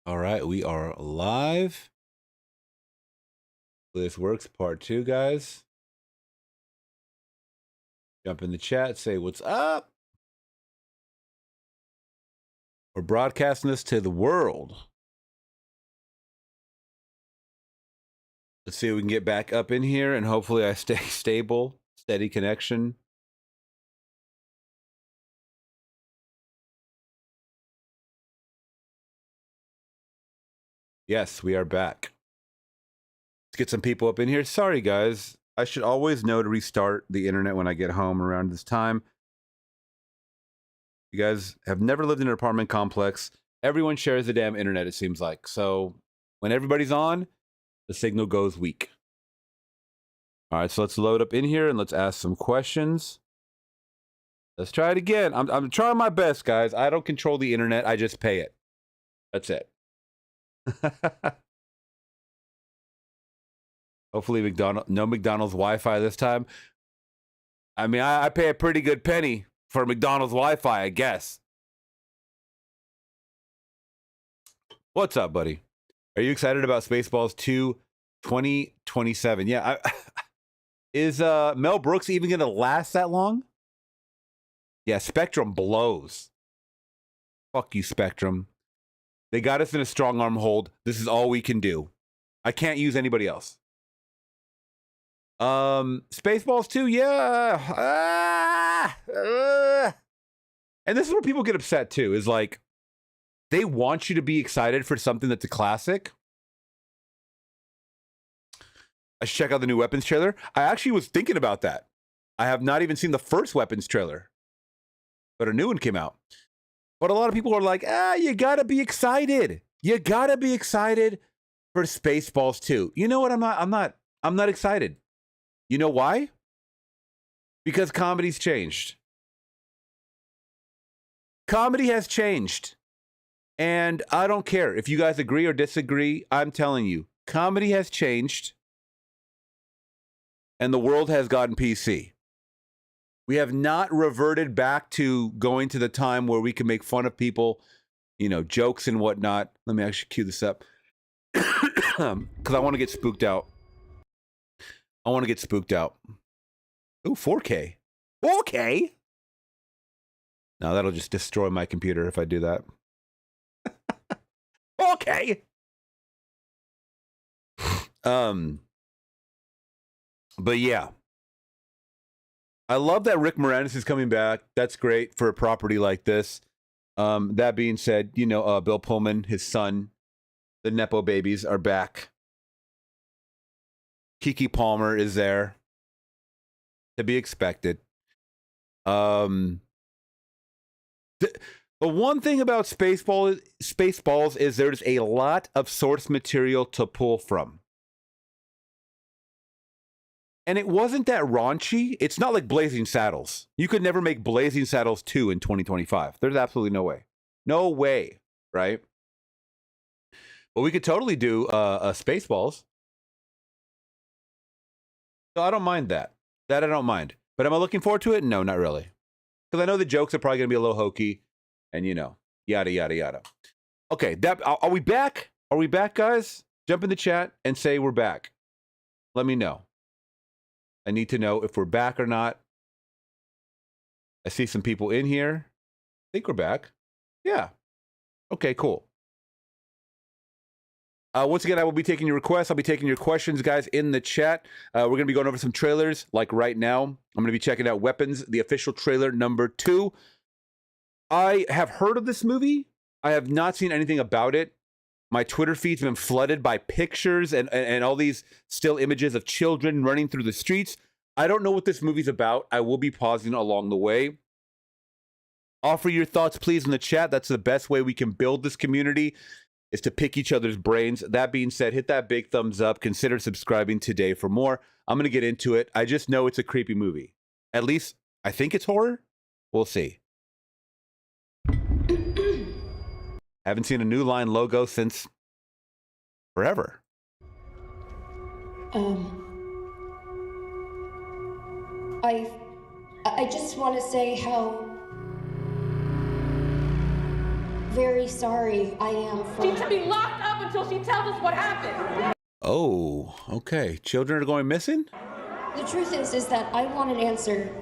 All right, we are live. This works, part 2, guys. Jump in the chat, say what's up. We're broadcasting this to the world. Let's see if we can get back up in here, and hopefully I stay stable, steady connection. Yes, we are back. Let's get some people up in here. Sorry, guys. I should always know to restart the internet when I get home around this time. You guys have never lived in an apartment complex. Everyone shares the damn internet, it seems like. So when everybody's on, the signal goes weak. All right, so let's load up in here and let's ask some questions. Let's try it again. I'm trying my best, guys. I don't control the internet. I just pay it. That's it. Hopefully no McDonald's Wi-Fi this time. I mean, I pay a pretty good penny for McDonald's Wi-Fi, I guess. What's up, buddy? Are you excited about Spaceballs 2 2027? Yeah. Is Mel Brooks even going to last that long? Yeah, Spectrum blows. Fuck you, Spectrum. They got us in a strong arm hold. This is all we can do. I can't use anybody else. Spaceballs 2, yeah. And this is where people get upset too, is like, they want you to be excited for something that's a classic. I should check out the new Weapons trailer. I actually was thinking about that. I have not even seen the first Weapons trailer, but a new one came out. But a lot of people are like, you gotta be excited. You gotta be excited for Spaceballs 2. You know what? I'm not excited. You know why? Because comedy's changed. Comedy has changed. And I don't care if you guys agree or disagree. I'm telling you, comedy has changed. And the world has gotten PC. We have not reverted back to going to the time where we can make fun of people, you know, jokes and whatnot. Let me actually cue this up. Because I want to get spooked out. Ooh, 4K. 4K? No, that'll just destroy my computer if I do that. Okay. But yeah. I love that Rick Moranis is coming back. That's great for a property like this. That being said, you know, Bill Pullman, his son, the Nepo babies are back. Keke Palmer is there. To be expected. The one thing about Spaceballs is there's a lot of source material to pull from. And it wasn't that raunchy. It's not like Blazing Saddles. You could never make Blazing Saddles 2 in 2025. There's absolutely no way. No way, right? But we could totally do Spaceballs. So I don't mind that. That I don't mind. But am I looking forward to it? No, not really. Because I know the jokes are probably going to be a little hokey. And, you know, yada, yada, yada. Okay, are we back? Are we back, guys? Jump in the chat and say we're back. Let me know. I need to know if we're back or not. I see some people in here. I think we're back. Yeah. Okay, cool. Once again, I will be taking your requests. I'll be taking your questions, guys, in the chat. We're going to be going over some trailers, like right now. I'm going to be checking out Weapons, the official trailer number 2. I have heard of this movie. I have not seen anything about it. My Twitter feed's been flooded by pictures and all these still images of children running through the streets. I don't know what this movie's about. I will be pausing along the way. Offer your thoughts, please, in the chat. That's the best way we can build this community, is to pick each other's brains. That being said, hit that big thumbs up. Consider subscribing today for more. I'm going to get into it. I just know it's a creepy movie. At least I think it's horror. We'll see. Haven't seen a New Line logo since forever. I just want to say how very sorry. I am She from... should be locked up until she tells us what happened. Oh, okay. Children are going missing? The truth is that I want an answer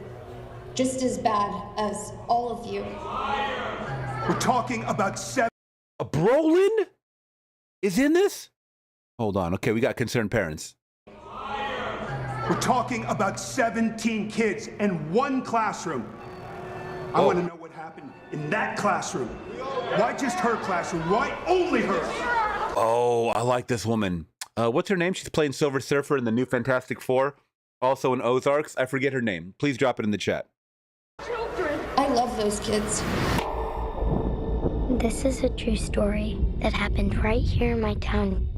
just as bad as all of you. We're talking about 7. Brolin is in this? Hold on. Okay, we got concerned parents. We're talking about 17 kids in one classroom. I want to know what happened in that classroom. Why just her classroom? Why only her? Oh, I like this woman. What's her name? She's playing Silver Surfer in the new Fantastic Four. Also in Ozarks. I forget her name. Please drop it in the chat. Children. I love those kids. This is a true story that happened right here in my town.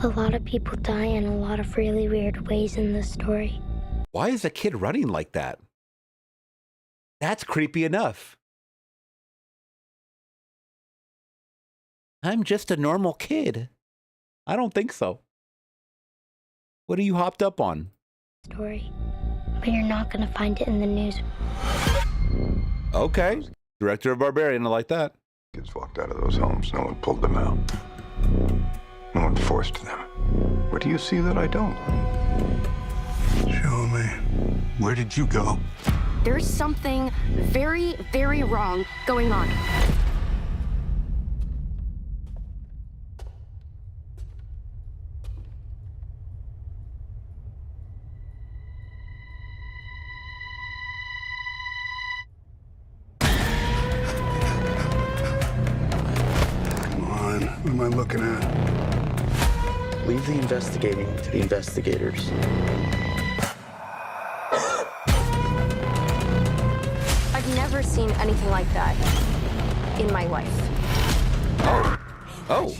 A lot of people die in a lot of really weird ways in this story. Why is a kid running like that? That's creepy enough. I'm just a normal kid. I don't think so. What are you hopped up on? Story. But you're not going to find it in the news. Okay. Director of Barbarian, I like that. Kids walked out of those homes. No one pulled them out. No one forced them. What do you see that I don't? Show me. Where did you go? There's something very, very wrong going on. Come on. What am I looking at? Leave the investigating to the investigators. I've never seen anything like that in my life. Oh.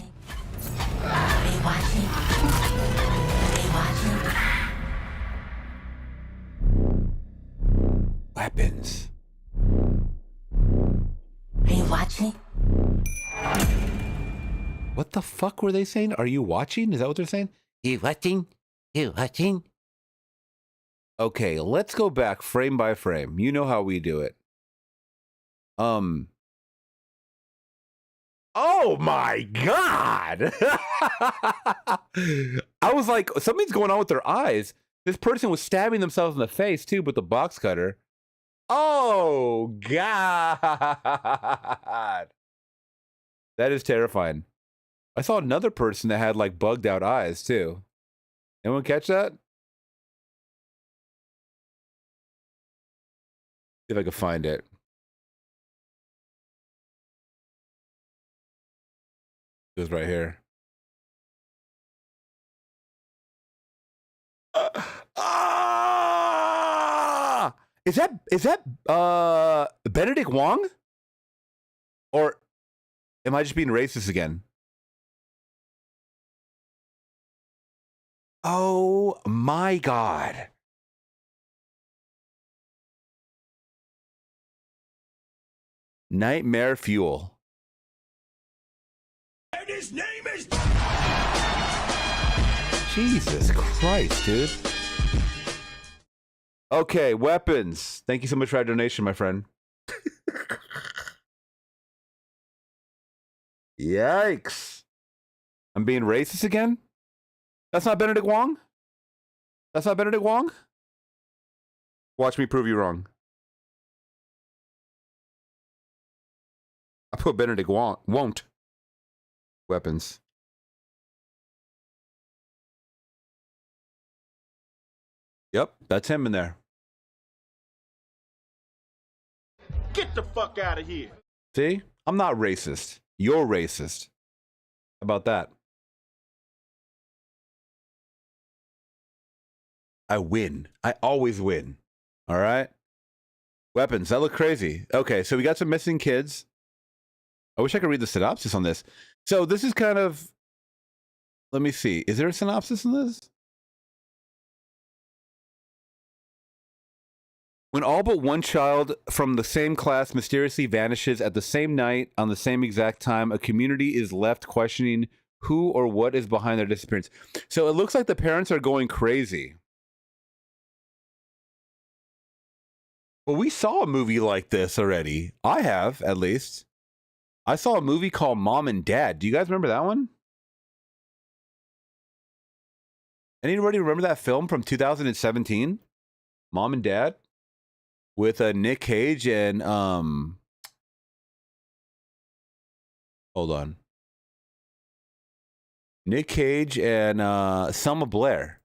Weapons. Are you watching? What the fuck were they saying? Are you watching? Is that what they're saying? You watching? You watching? Okay, let's go back frame by frame. You know how we do it. Oh my God! I was like, something's going on with their eyes. This person was stabbing themselves in the face too with the box cutter. Oh God! That is terrifying. I saw another person that had like bugged out eyes too. Anyone catch that? See if I can find it. It was right here. Is that Benedict Wong? Or am I just being racist again? Oh my God. Nightmare Fuel. And his name is... Jesus Christ, dude. Okay, weapons. Thank you so much for that donation, my friend. Yikes. I'm being racist again? That's not Benedict Wong? That's not Benedict Wong? Watch me prove you wrong. I put Benedict won't. Weapons. Yep, that's him in there. Get the fuck out of here. See? I'm not racist. You're racist. How about that? I win. I always win. All right? Weapons. That look crazy. Okay, so we got some missing kids. I wish I could read the synopsis on this. So this is kind of... Let me see. Is there a synopsis in this? When all but one child from the same class mysteriously vanishes at the same night on the same exact time, a community is left questioning who or what is behind their disappearance. So it looks like the parents are going crazy. Well, we saw a movie like this already. I have, at least. I saw a movie called Mom and Dad. Do you guys remember that one? Anybody remember that film from 2017? Mom and Dad? With Nick Cage and hold on. Nick Cage and Selma Blair.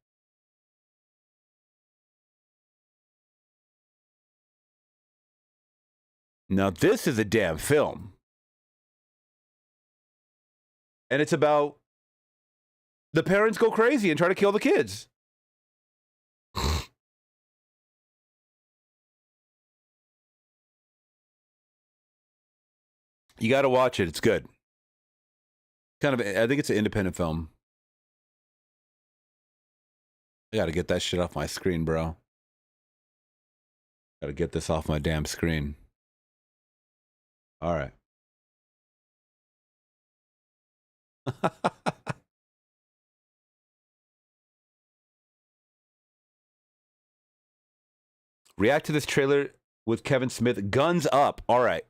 Now this is a damn film. And it's about the parents go crazy and try to kill the kids. You got to watch it. It's good. I think it's an independent film. I got to get that shit off my screen, bro. Got to get this off my damn screen. All right. React to this trailer with Kevin Smith. Guns up. All right.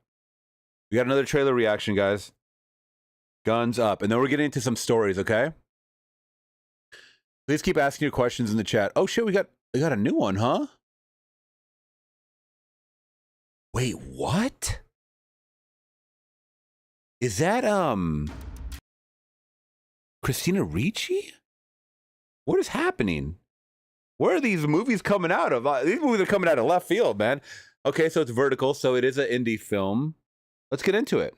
We got another trailer reaction, guys. Guns up. And then we're getting into some stories, okay? Please keep asking your questions in the chat. Oh, shit, we got a new one, huh? Wait, what? Is that, Christina Ricci? What is happening? Where are these movies coming out of? These movies are coming out of left field, man. Okay, so it's vertical, so it is an indie film. Let's get into it.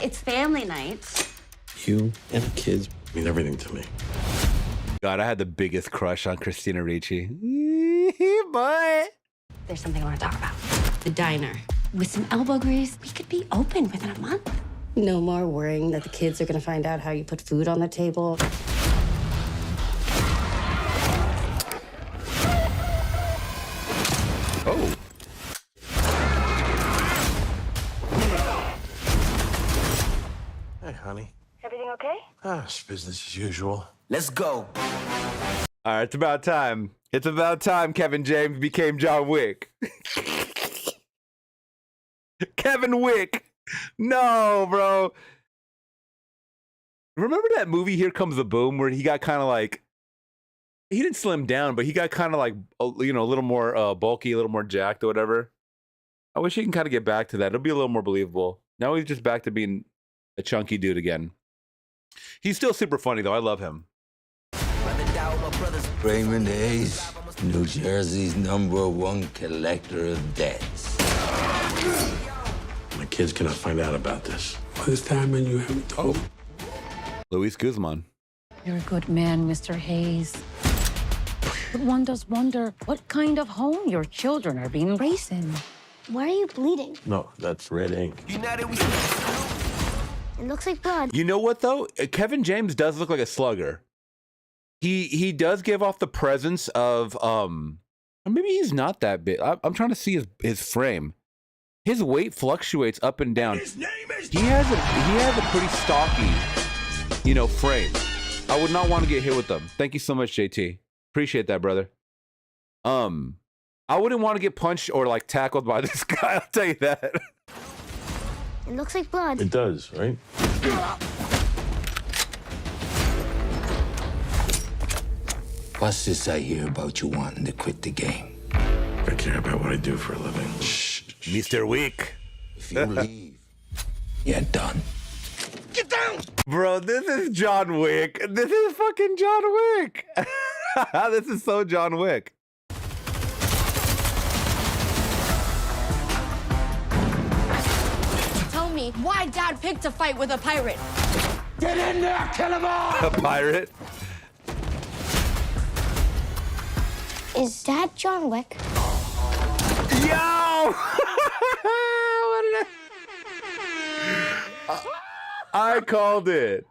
It's family night. You and the kids mean everything to me. God, I had the biggest crush on Christina Ricci. But There's something I want to talk about. The diner. With some elbow grease, we could be open within a month. No more worrying that the kids are going to find out how you put food on the table. oh. Hey, honey. Everything okay? It's business as usual. Let's go. All right, it's about time. It's about time Kevin James became John Wick. Kevin Wick. No, bro. Remember that movie Here Comes the Boom where he got kind of like, he didn't slim down, but he got kind of like, you know, a little more bulky, a little more jacked or whatever. I wish he can kind of get back to that. It'll be a little more believable. Now he's just back to being a chunky dude again. He's still super funny though. I love him. Raymond Hayes, New Jersey's #1 collector of debts. My kids cannot find out about this. All this time and you haven't told me. Luis Guzman. You're a good man, Mr. Hayes. But one does wonder what kind of home your children are being raised in. Why are you bleeding? No, that's red ink. It looks like blood. You know what though? Kevin James does look like a slugger. He does give off the presence of maybe he's not that big. I'm trying to see his frame. His weight fluctuates up and down. His name is He has a pretty stocky, you know, frame. I would not want to get hit with them. Thank you so much, JT. Appreciate that, brother. I wouldn't want to get punched or like tackled by this guy. I'll tell you that. It looks like blood. It does, right? What's this I hear about you wanting to quit the game? I care about what I do for a living. Shh. Mr. Wick. If you leave, you're done. Get down! Bro, this is John Wick. This is fucking John Wick. This is so John Wick. Tell me why Dad picked a fight with a pirate. Get in there, kill them all! A pirate? Is Dad John Wick? Yo! What did I called it.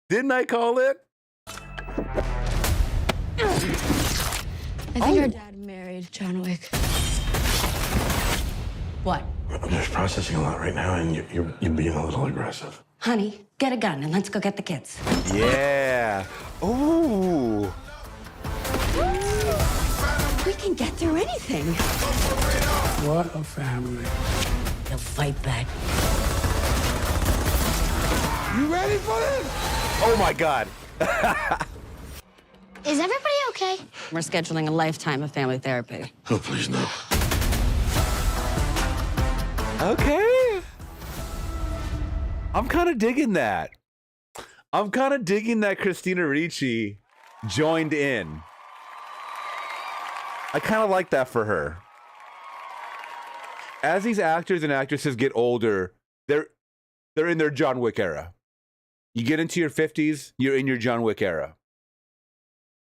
Didn't I call it? I think your dad married John Wick. What? I'm just processing a lot right now, and you're being a little aggressive. Honey, get a gun and let's go get the kids. Yeah. Ooh. We can can get through anything. What a family. They'll fight back. You ready for this? Oh my God. Is everybody okay? We're scheduling a lifetime of family therapy. Oh, please, no. Okay. I'm kind of digging that. I'm kind of digging that Christina Ricci joined in. I kind of like that for her. As these actors and actresses get older, they're in their John Wick era. You get into your 50s, you're in your John Wick era.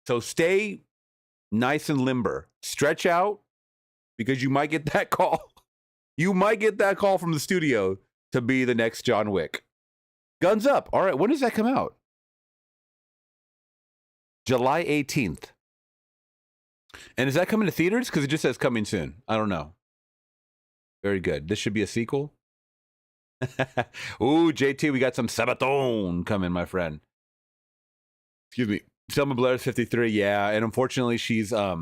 So stay nice and limber. Stretch out, because you might get that call. You might get that call from the studio to be the next John Wick. Guns Up. All right, when does that come out? July 18th. And is that coming to theaters? Because it just says coming soon. I don't know. Very good. This should be a sequel. Ooh, JT, we got some Sabaton coming, my friend. Excuse me. Selma Blair's 53, yeah. And unfortunately, she's, I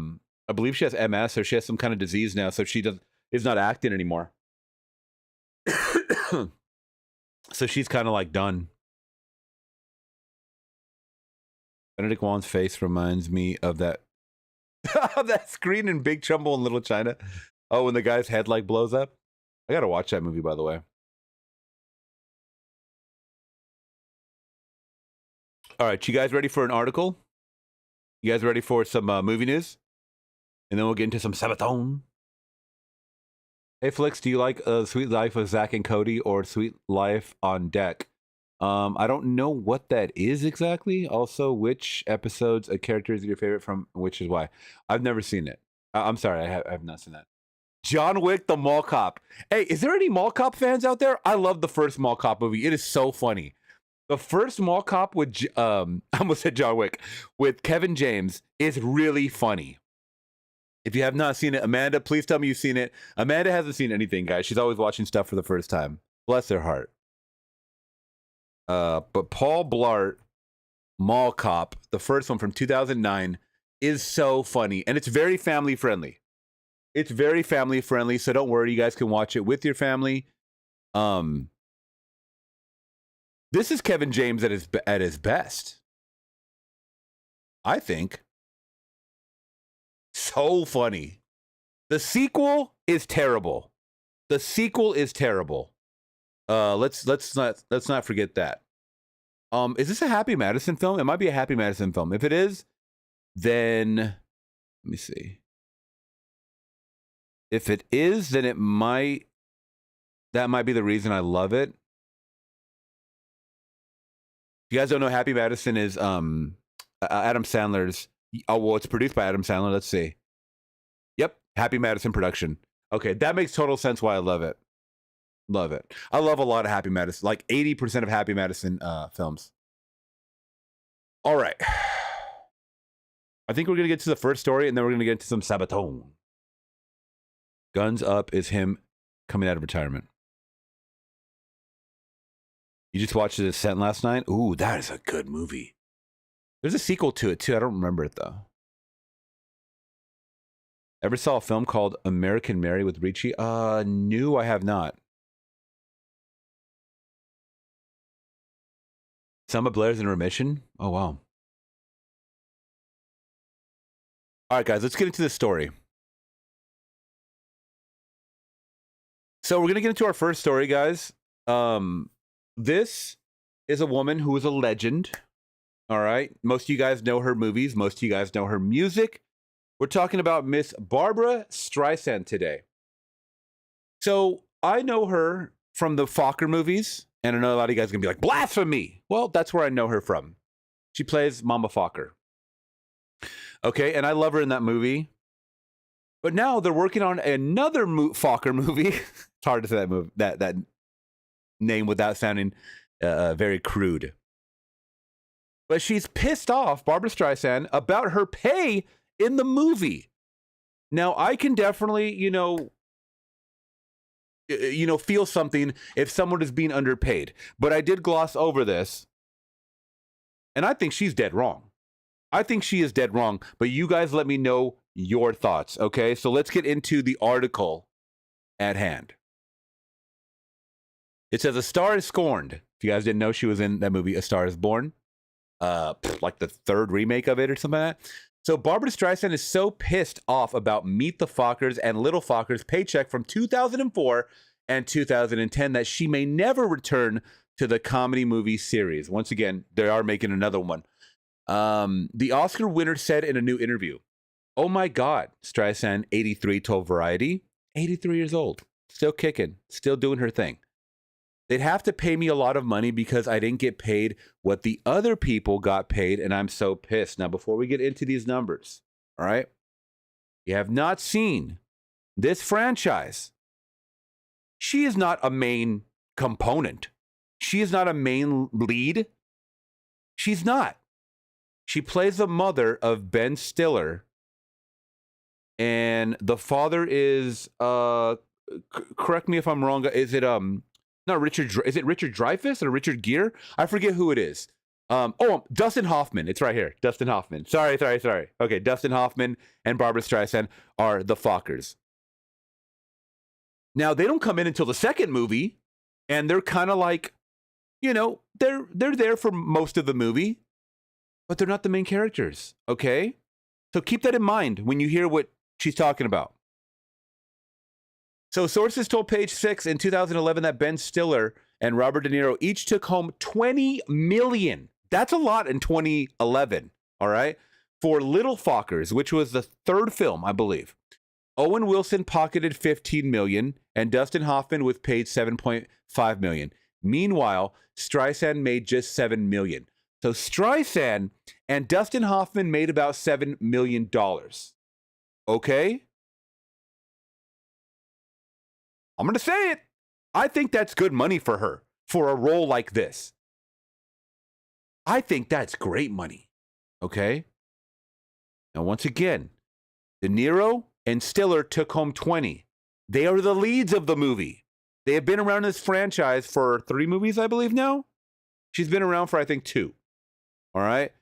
believe she has MS, or she has some kind of disease now, so she is not acting anymore. So she's kind of like done. Benedict Wong's face reminds me of that that screen in Big Trouble in Little China. Oh, when the guy's head like blows up. I gotta watch that movie, by the way. All right, you guys ready for an article? You guys ready for some movie news? And then we'll get into some Sabaton. Hey, Flix, do you like Sweet Life of Zach and Cody or Sweet Life on Deck? I don't know what that is exactly. Also, which episodes of characters are your favorite from, which is why? I've never seen it. I'm sorry, I have not seen that. John Wick, the Mall Cop. Hey, is there any Mall Cop fans out there? I love the first Mall Cop movie. It is so funny. The first Mall Cop with, I almost said John Wick, with Kevin James is really funny. If you have not seen it, Amanda, please tell me you've seen it. Amanda hasn't seen anything, guys. She's always watching stuff for the first time. Bless her heart. But Paul Blart, Mall Cop, the first one from 2009, is so funny. And it's very family friendly. It's very family friendly, so don't worry. You guys can watch it with your family. This is Kevin James at his best, I think. So funny. The sequel is terrible. The sequel is terrible. Let's not forget that. Is this a Happy Madison film? It might be a Happy Madison film. If it is, then let me see. If it is, then that might be the reason I love it. If you guys don't know, Happy Madison is Adam Sandler's. Oh, well, it's produced by Adam Sandler. Let's see. Yep, Happy Madison production. Okay, that makes total sense why I love it. Love it. I love a lot of Happy Madison, like 80% of Happy Madison films. All right. I think we're going to get to the first story, and then we're going to get into some Sabaton. Guns Up is him coming out of retirement. You just watched The Descent last night? Ooh, that is a good movie. There's a sequel to it, too. I don't remember it, though. Ever saw a film called American Mary with Ricci? No, I have not. Selma Blair's in remission? Oh, wow. All right, guys, let's get into this story. So we're going to get into our first story, guys. This is a woman who is a legend. All right. Most of you guys know her movies. Most of you guys know her music. We're talking about Miss Barbra Streisand today. So I know her from the Fokker movies. And I know a lot of you guys are going to be like, blasphemy. Well, that's where I know her from. She plays Mama Fokker. Okay. And I love her in that movie. But now they're working on another Fokker movie. It's hard to say that movie, that name without sounding very crude. But she's pissed off, Barbra Streisand, about her pay in the movie. Now, I can definitely, feel something if someone is being underpaid. But I did gloss over this. And I think she's dead wrong. I think she is dead wrong, but you guys let me know your thoughts, okay? So let's get into the article at hand. It says, A Star is Scorned. If you guys didn't know, she was in that movie, A Star is Born. Like the third remake of it or something like that. So Barbara Streisand is so pissed off about Meet the Fockers and Little Fockers' paycheck from 2004 and 2010 that she may never return to the comedy movie series. Once again, they are making another one. The Oscar winner said in a new interview, "Oh my God," Streisand, 83, told Variety, 83 years old, still kicking, still doing her thing. "They'd have to pay me a lot of money because I didn't get paid what the other people got paid, and I'm so pissed." Now, before we get into these numbers, all right, you have not seen this franchise. She is not a main component. She is not a main lead. She's not. She plays the mother of Ben Stiller, and the father is, correct me if I'm wrong, is it, not Richard, is it Richard Dreyfuss or Richard Gere? I forget who it is. Dustin Hoffman. It's right here. Dustin Hoffman. Sorry. Okay, Dustin Hoffman and Barbara Streisand are the Fockers. Now, they don't come in until the second movie, and they're kind of like, you know, they're there for most of the movie, but they're not the main characters, okay? So keep that in mind when you hear what she's talking about. So sources told Page Six in 2011 that Ben Stiller and Robert De Niro each took home $20 million. That's a lot in 2011, all right? For Little Fockers, which was the third film, I believe. Owen Wilson pocketed $15 million, and Dustin Hoffman was paid $7.5 million. Meanwhile, Streisand made just $7 million. So Streisand and Dustin Hoffman made about $7 million. Okay? I'm going to say it. I think that's good money for her for a role like this. I think that's great money. Okay? Now, once again, De Niro and Stiller took home 20. They are the leads of the movie. They have been around this franchise for 3 movies, I believe now. She's been around for, I think, 2. All right?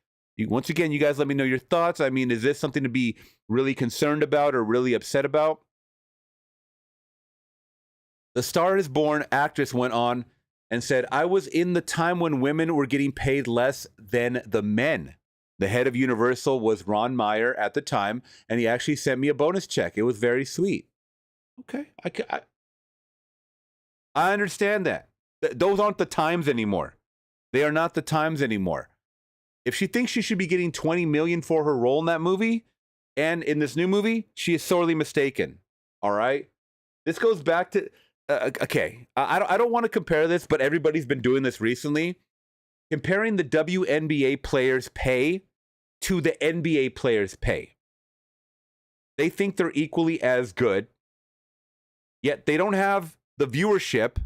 Once again, you guys let me know your thoughts. I mean, is this something to be really concerned about or really upset about? The Star is Born actress went on and said, "I was in the time when women were getting paid less than the men. The head of Universal was Ron Meyer at the time, and he actually sent me a bonus check. It was very sweet." Okay, I understand that. Those aren't the times anymore. They are not the times anymore. If she thinks she should be getting $20 million for her role in that movie and in this new movie, she is sorely mistaken. All right? This goes back to... okay, I don't want to compare this, but everybody's been doing this recently. Comparing the WNBA players' pay to the NBA players' pay. They think they're equally as good, yet they don't have the viewership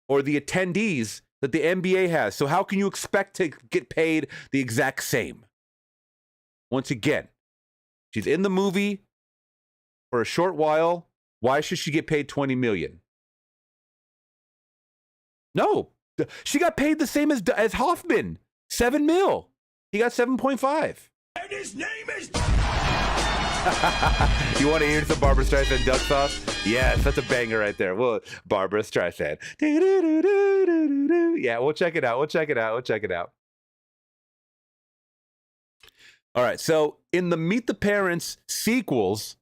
or the attendees that the NBA has. So how can you expect to get paid the exact same? Once again, she's in the movie for a short while. Why should she get paid $20 million? No, she got paid the same as Hoffman, $7 million. He got 7.5. And his name is... You want to hear some Barbara Streisand duck sauce? Yes, that's a banger right there. Well, Barbara Streisand. Yeah, we'll check it out. All right, so in the Meet the Parents sequels,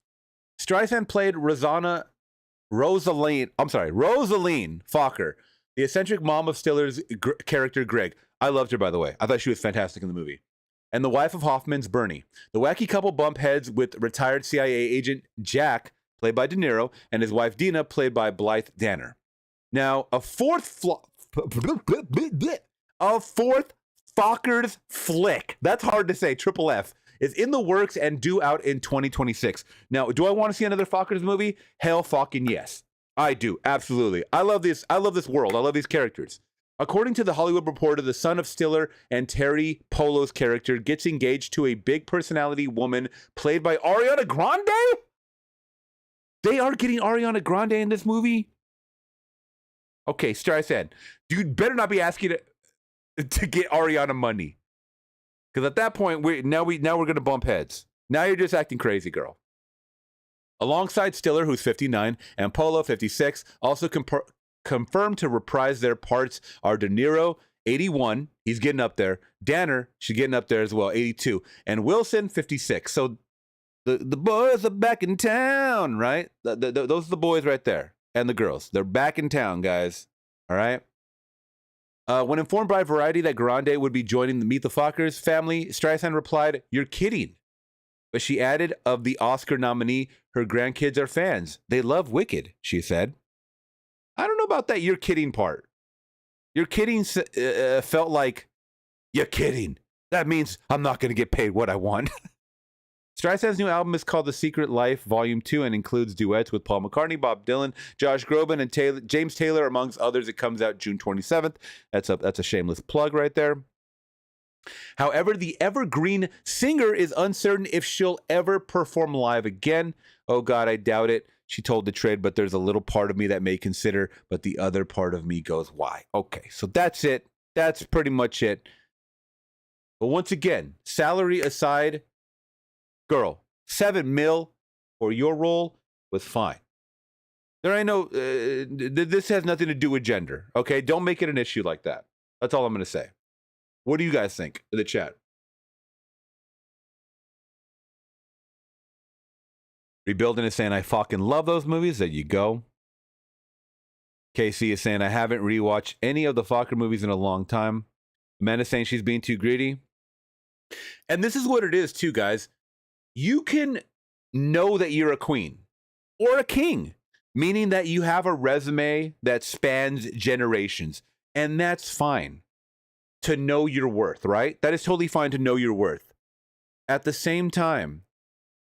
Streisand played Rosaline Focker, the eccentric mom of Stiller's character Greg. I loved her, by the way. I thought she was fantastic in the movie. And the wife of Hoffman's Bernie. The wacky couple bump heads with retired CIA agent Jack, played by De Niro, and his wife Dina, played by Blythe Danner. Now, a fourth Fockers flick, that's hard to say, triple F, is in the works and due out in 2026. Now, do I want to see another Fockers movie? Hell fucking yes. I do, absolutely. I love this world. I love these characters. According to The Hollywood Reporter, the son of Stiller and Terry Polo's character gets engaged to a big personality woman played by Ariana Grande? They are getting Ariana Grande in this movie? Okay, Streisand, you better not be asking to get Ariana money. Because at that point, we're gonna bump heads. Now you're just acting crazy, girl. Alongside Stiller, who's 59, and Polo, 56, also confirmed to reprise their parts are De Niro, 81. He's getting up there. Danner, she's getting up there as well, 82. And Wilson, 56. So the boys are back in town, right? Those are the boys right there. And the girls. They're back in town, guys. All right? When informed by Variety that Grande would be joining the Meet the Fockers family, Streisand replied, "You're kidding." But she added, of the Oscar nominee, her grandkids are fans. They love Wicked, she said. I don't know about that "you're kidding" part. "You're kidding" felt like, you're kidding. That means I'm not going to get paid what I want. Streisand's new album is called The Secret Life Volume 2 and includes duets with Paul McCartney, Bob Dylan, Josh Groban, and James Taylor, amongst others. It comes out June 27th. That's a shameless plug right there. However, the evergreen singer is uncertain if she'll ever perform live again. Oh God, I doubt it. She told The Trade, but there's a little part of me that may consider, but the other part of me goes, why? Okay, so that's it. That's pretty much it. But once again, salary aside, girl, $7 million for your role was fine. There ain't no, this has nothing to do with gender, okay? Don't make it an issue like that. That's all I'm going to say. What do you guys think in the chat? Rebuilding is saying, I fucking love those movies. There you go. KC is saying, I haven't rewatched any of the Fokker movies in a long time. Amanda's saying she's being too greedy. And this is what it is too, guys. You can know that you're a queen or a king, meaning that you have a resume that spans generations. And that's fine to know your worth, right? That is totally fine to know your worth. At the same time,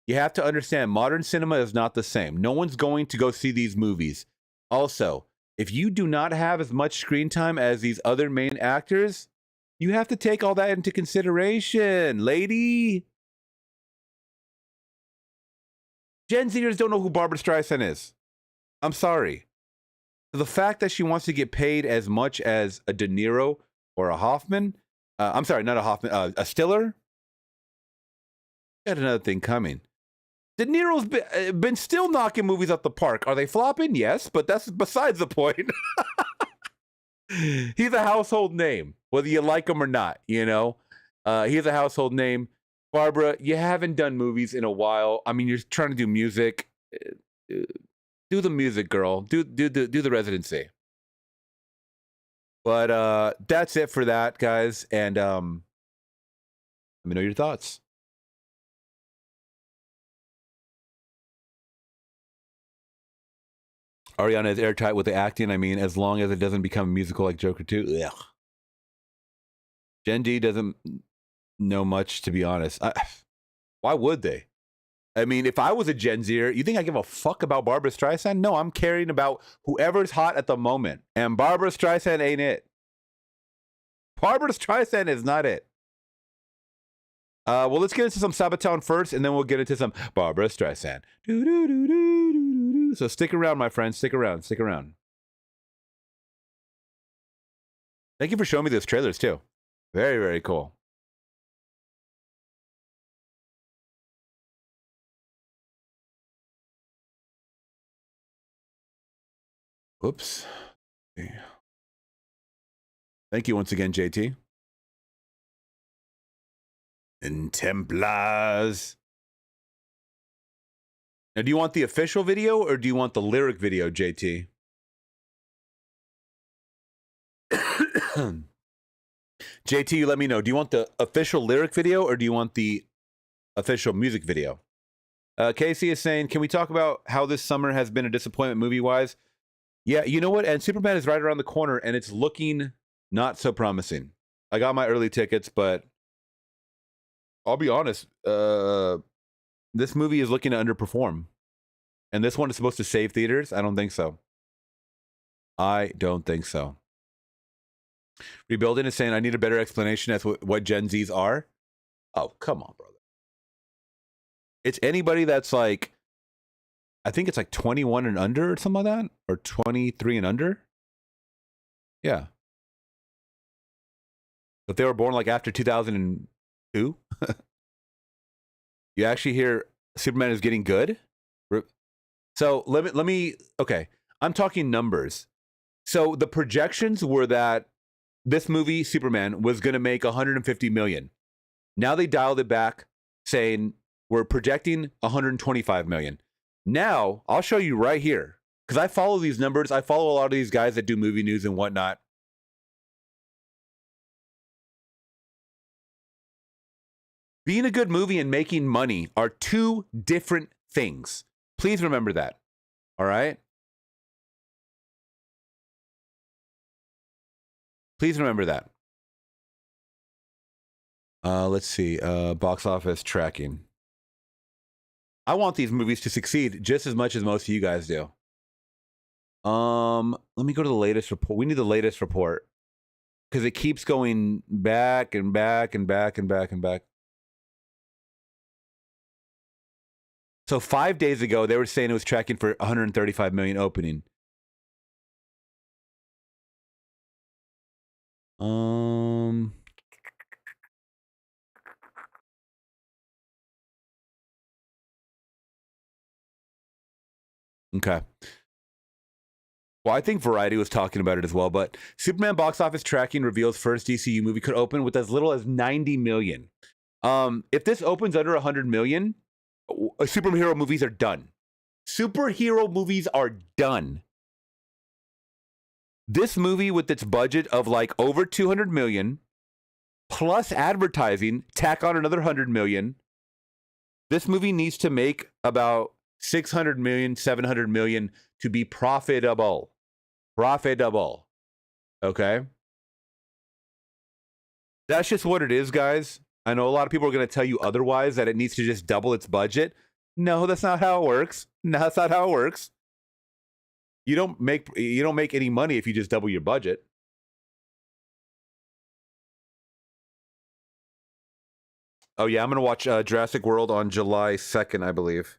you have to understand modern cinema is not the same. No one's going to go see these movies. Also, if you do not have as much screen time as these other main actors, you have to take all that into consideration, lady. Gen Zers don't know who Barbra Streisand is. I'm sorry. The fact that she wants to get paid as much as a De Niro or a Hoffman, I'm sorry, not a Hoffman, a Stiller, got another thing coming. De Niro's been still knocking movies out the park. Are they flopping? Yes, but that's besides the point. He's a household name, whether you like him or not, you know? He's a household name. Barbara, you haven't done movies in a while. I mean, you're trying to do music. Do the music, girl. Do the residency. But that's it for that, guys. And let me know your thoughts. Ariana is airtight with the acting. I mean, as long as it doesn't become a musical like Joker 2. Ugh. Gen D doesn't know much, to be honest. Why would they? I mean, if I was a Gen Zer, you think I give a fuck about Barbra Streisand? No, I'm caring about whoever's hot at the moment. And Barbra Streisand ain't it. Barbra Streisand is not it. Well, let's get into some Sabaton first, and then we'll get into some Barbra Streisand. So stick around, my friends. Stick around. Stick around. Thank you for showing me those trailers, too. Very, very cool. Whoops. Thank you once again, JT. And Templars. Now, do you want the official video or do you want the lyric video, JT? JT, you let me know. Do you want the official lyric video or do you want the official music video? Casey is saying, can we talk about how this summer has been a disappointment movie-wise? Yeah, you know what? And Superman is right around the corner, and it's looking not so promising. I got my early tickets, but I'll be honest. This movie is looking to underperform. And this one is supposed to save theaters? I don't think so. I don't think so. Rebuilding is saying, I need a better explanation as to what Gen Zs are. Oh, come on, brother. It's anybody that's like, I think it's like 21 and under or something like that. Or 23 and under. Yeah. If they were born like after 2015 Who? You actually hear Superman is getting good? So let me okay. I'm talking numbers. So the projections were that this movie, Superman, was going to make 150 million. Now they dialed it back, saying we're projecting 125 million. Now, I'll show you right here, because I follow these numbers. I follow a lot of these guys that do movie news and whatnot. Being a good movie and making money are two different things. Please remember that. All right? Please remember that. Let's see. Box office tracking. I want these movies to succeed just as much as most of you guys do. Let me go to the latest report. We need the latest report because it keeps going back and back and back and back and back. So 5 days ago, they were saying it was tracking for 135 million opening. Okay. Well, I think Variety was talking about it as well, but Superman box office tracking reveals first DCU movie could open with as little as 90 million. If this opens under 100 million, superhero movies are done. Superhero movies are done. This movie with its budget of like over 200 million plus advertising, tack on another 100 million. This movie needs to make about 600 million, 700 million to be profitable. Profitable. Okay? That's just what it is, guys. I know a lot of people are going to tell you otherwise, that it needs to just double its budget. No, that's not how it works. No, that's not how it works. You don't make any money if you just double your budget. Oh yeah, I'm going to watch Jurassic World on July 2nd, I believe.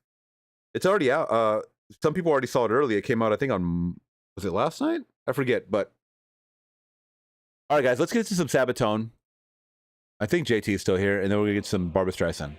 It's already out. Some people already saw it early. It came out, I think, on, was it last night? I forget, but. All right, guys, let's get to some Sabatone. I think JT is still here, and then we're going to get some Barbra Streisand.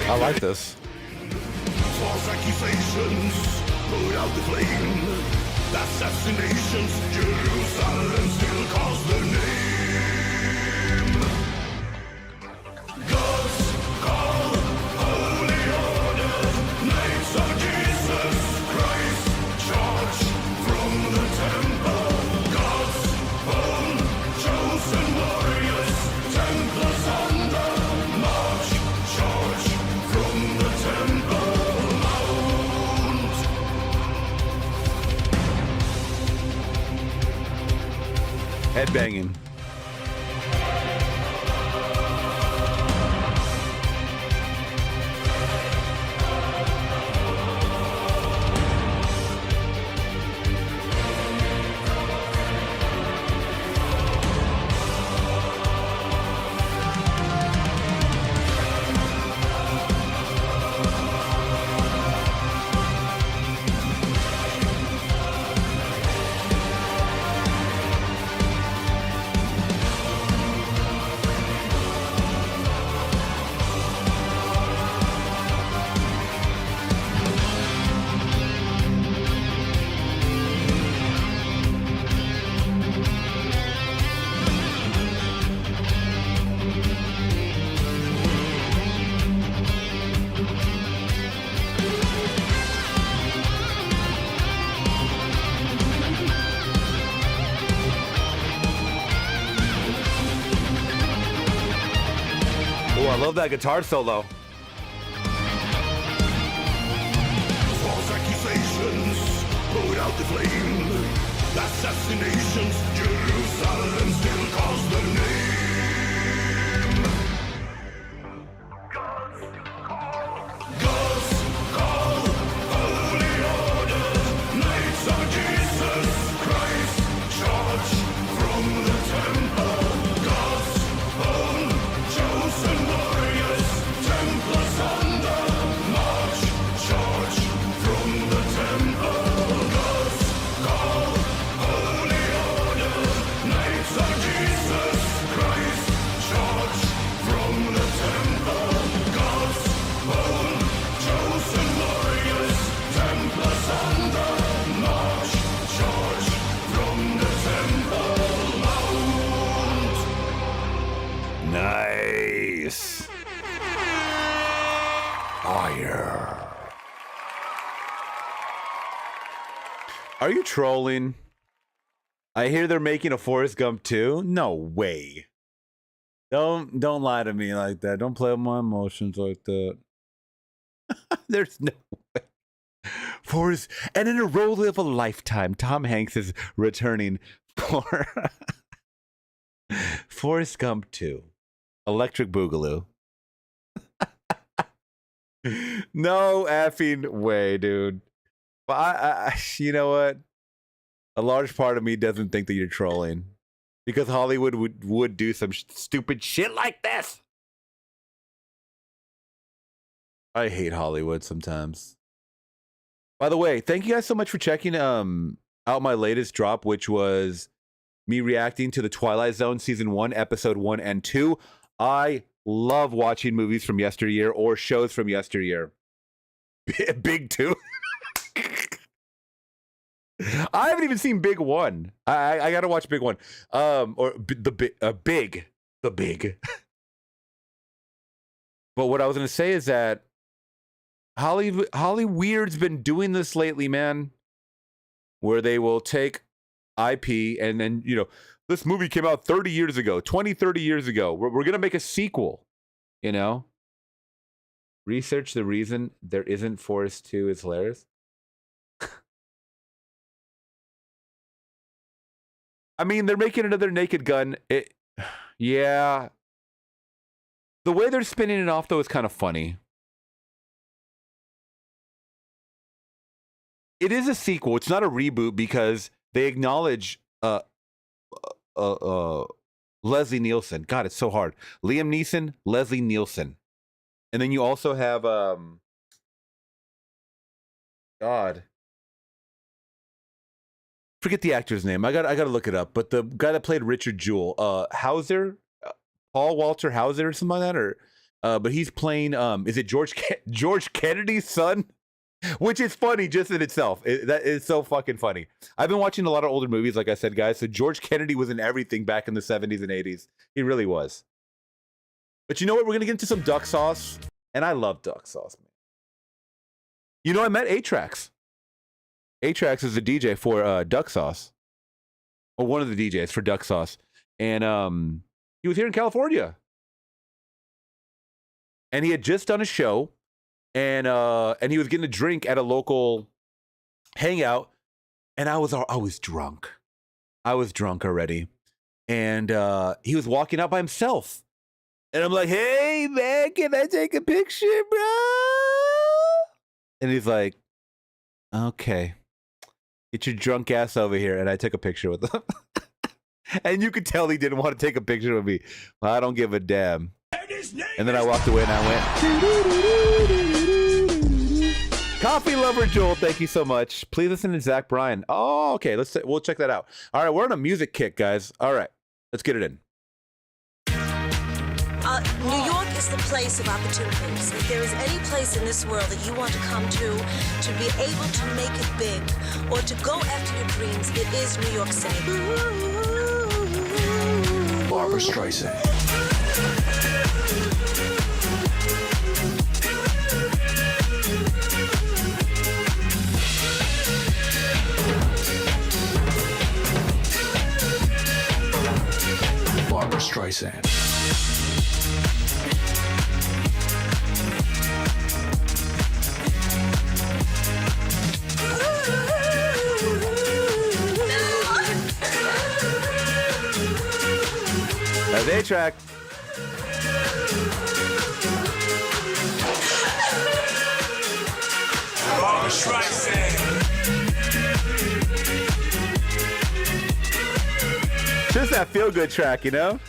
I like this. False accusations, put out the flame. Assassinations, Jerusalem still calls the name. God's call, holy order, knights of Jesus Christ, charge from the temple. God's own chosen warriors, Templars on the march, charge from the temple. Headbanging. Oh, I love that guitar solo. False accusations, put out the flame. Assassinations, Jerusalem still calls the name. God's call, holy orders, knights of Jesus Christ, charge from the temple. God's own chosen warriors, Templars on the march, charge from the temple. God's call, holy orders, knights of Jesus Christ, charge from the temple. God's own chosen warriors, Templars on the march, charge from the temple mount. Nice. Fire. Are you trolling? I hear they're making a Forrest Gump 2. No way. Don't lie to me like that. Don't play with my emotions like that. There's no way. Forrest, and in a role of a lifetime, Tom Hanks is returning for Forrest Gump 2. Electric Boogaloo. No effing way, dude. But I, you know what? A large part of me doesn't think that you're trolling, because Hollywood would do some stupid shit like this. I hate Hollywood sometimes. By the way, thank you guys so much for checking out my latest drop, which was me reacting to the Twilight Zone season 1, episode 1 and 2. I love watching movies from yesteryear or shows from yesteryear. Big 2. I haven't even seen Big 1. I gotta watch Big 1. Or the Big. But what I was gonna say is that Hollyweird's been doing this lately, man, where they will take IP and then, you know, this movie came out 30 years ago, 20, 30 years ago. We're going to make a sequel, you know? Research the reason there isn't Forrest 2 is hilarious. I mean, they're making another Naked Gun. Yeah. The way they're spinning it off, though, is kind of funny. It is a sequel. It's not a reboot because they acknowledge Leslie Nielsen. God, it's so hard. Liam Neeson, Leslie Nielsen. And then you also have God. Forget the actor's name. I got to look it up. But the guy that played Richard Jewell, Hauser, Paul Walter Hauser or something like that, or but he's playing is it George Kennedy's son? Which is funny just in itself. That is so fucking funny. I've been watching a lot of older movies, like I said, guys. So George Kennedy was in everything back in the 70s and 80s. He really was. But you know what? We're going to get into some duck sauce. And I love duck sauce, man. You know, I met A-Trax. A-Trax is a DJ for duck sauce. Or one of the DJs for duck sauce. And he was here in California. And he had just done a show. And he was getting a drink at a local hangout, and I was drunk. I was drunk already, and he was walking out by himself. And I'm like, hey, man, can I take a picture, bro? And he's like, okay, get your drunk ass over here. And I took a picture with him. And you could tell he didn't want to take a picture with me. Well, I don't give a damn. And then I walked away and I went, Coffee Lover Joel, thank you so much. Please listen to Zach Bryan. Oh, okay, we'll check that out. All right, we're on a music kick, guys. All right, let's get it in. New York is the place of opportunities. If there is any place in this world that you want to come to be able to make it big, or to go after your dreams, it is New York City. Barbra Streisand. Barbra Streisand. That's A-Track. Barbra Streisand. Just that feel-good track, you know?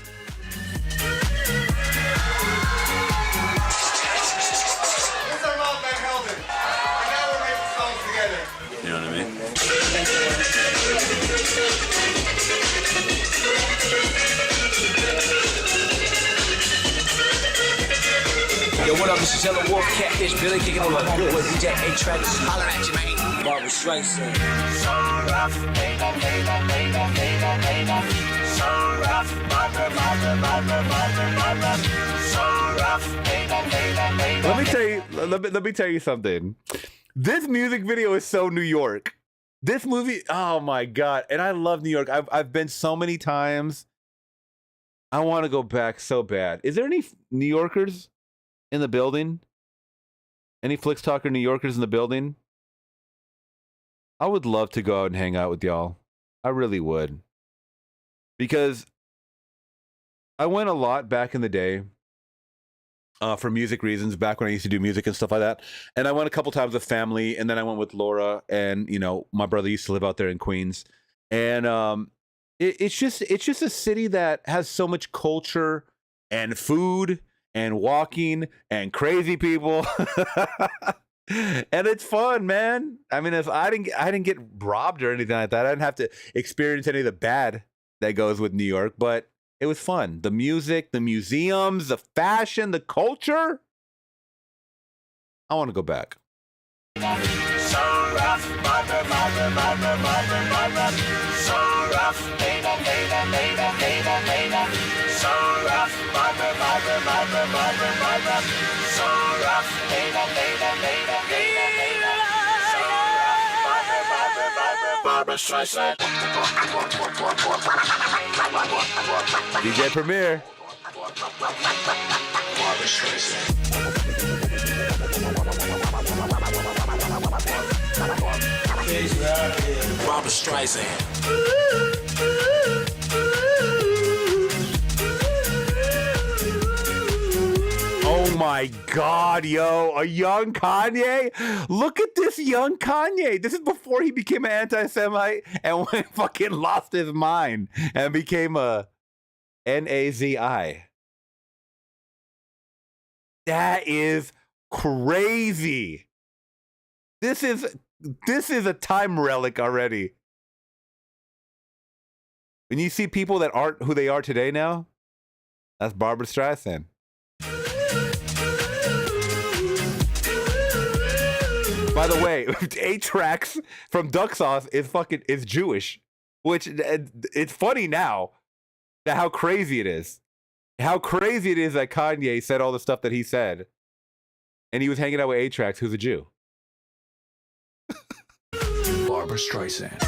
You know what I mean? Yo, what up? This is Yellow Wolf, Catfish, Billy kicking on my good with DJ A-Track. Holler at you, man. Barbra Streisand. So rough, baby, baby, baby, baby, baby. So rough, Barbra, Barbra, Barbra, Barbra, Barbra. So rough, baby, baby, baby. Let me tell you something. This music video is so New York. This movie, oh my God. And I love New York. I've been so many times. I want to go back so bad. Is there any New Yorkers in the building? Any Flix Talker New Yorkers in the building? I would love to go out and hang out with y'all. I really would. Because I went a lot back in the day for music reasons, back when I used to do music and stuff like that. And I went a couple times with family, and then I went with Laura, and, you know, my brother used to live out there in Queens. And it's just a city that has so much culture and food and walking and crazy people. And it's fun, man. I mean, if I didn't get robbed or anything like that, I didn't have to experience any of the bad that goes with New York, but it was fun. The music, the museums, the fashion, the culture. I want to go back. So rough, Barbra, Barbra, Barbra, Barbra, Barbra. So rough, baby, baby, baby, baby, baby. So rough, Barbra, Barbra, Barbra, Barbra, Barbra. So rough, baby, baby, baby, baby, baby. So rough, Barbra, Barbra, Barbra, Barbra Streisand. DJ Premier. Barbra Streisand. Barbra Streisand. Oh my God, yo, a young Kanye? Look at this young Kanye. This is before he became an anti-Semite and went fucking lost his mind and became a Nazi. That is crazy. This is a time relic already. When you see people that aren't who they are today now, that's Barbra Streisand. By the way, A-Trax from Duck Sauce is Jewish, which it's funny now that how crazy it is. How crazy it is that Kanye said all the stuff that he said, and he was hanging out with A-Trax, who's a Jew. Barbra Streisand.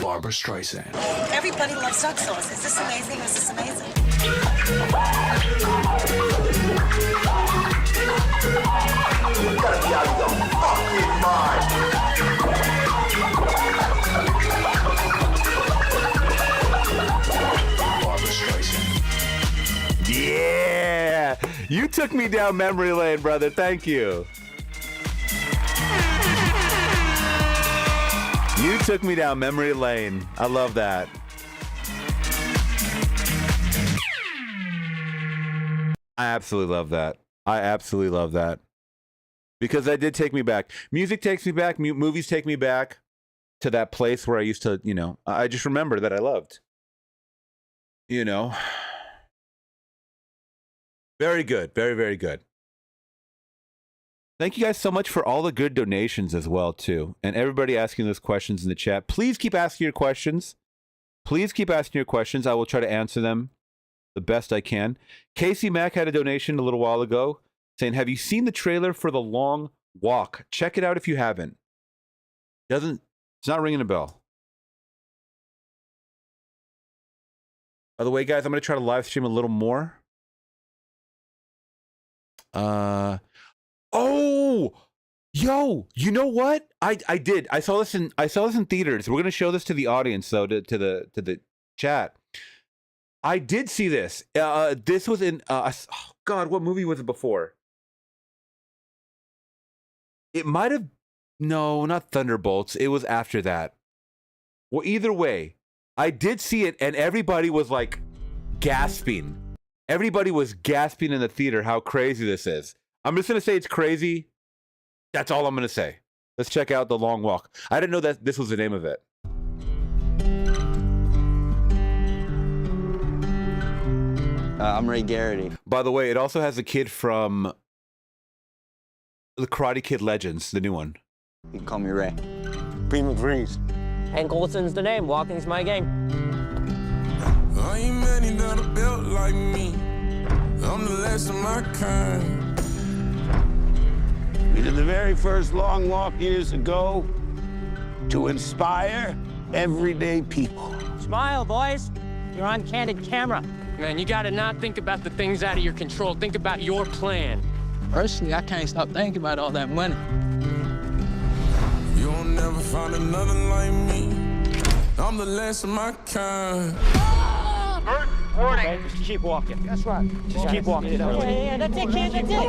Barbra Streisand. Everybody loves duck sauce. Is this amazing? Is this amazing? Yeah, you took me down memory lane, brother. Thank you. You took me down memory lane. I love that. I absolutely love that. I absolutely love that. Because that did take me back. Music takes me back. Movies take me back to that place where I used to, you know, I just remember that I loved. You know. Very good. Very, very good. Thank you guys so much for all the good donations as well, too. And everybody asking those questions in the chat. Please keep asking your questions. Please keep asking your questions. I will try to answer them the best I can. Casey Mack had a donation a little while ago saying, have you seen the trailer for The Long Walk? Check it out if you haven't. It's not ringing a bell. By the way, guys, I'm going to try to live stream a little more. Oh, yo, you know what? I did. I saw this in theaters. We're going to show this to the audience, though, to the chat. I did see this. This was in oh God, what movie was it before? It might have, no, not Thunderbolts. It was after that. Well, either way, I did see it, and everybody was like gasping. Everybody was gasping in the theater how crazy this is. I'm just going to say it's crazy. That's all I'm going to say. Let's check out The Long Walk. I didn't know that this was the name of it. I'm Ray Garrity. By the way, it also has a kid from The Karate Kid Legends, the new one. You can call me Ray. Prima Freeze. Hank Olsen's the name. Walking's my game. I ain't many that are built like me. I'm the last of my kind. We did the very first long walk years ago to inspire everyday people. Smile, boys. You're on candid camera. Man, you gotta not think about the things out of your control. Think about your plan. Personally, I can't stop thinking about all that money. You'll never find another like me. I'm the last of my kind. Bert, warning. Okay, just keep walking. That's right. Just keep walking. Yeah, that's it, kid. That's it.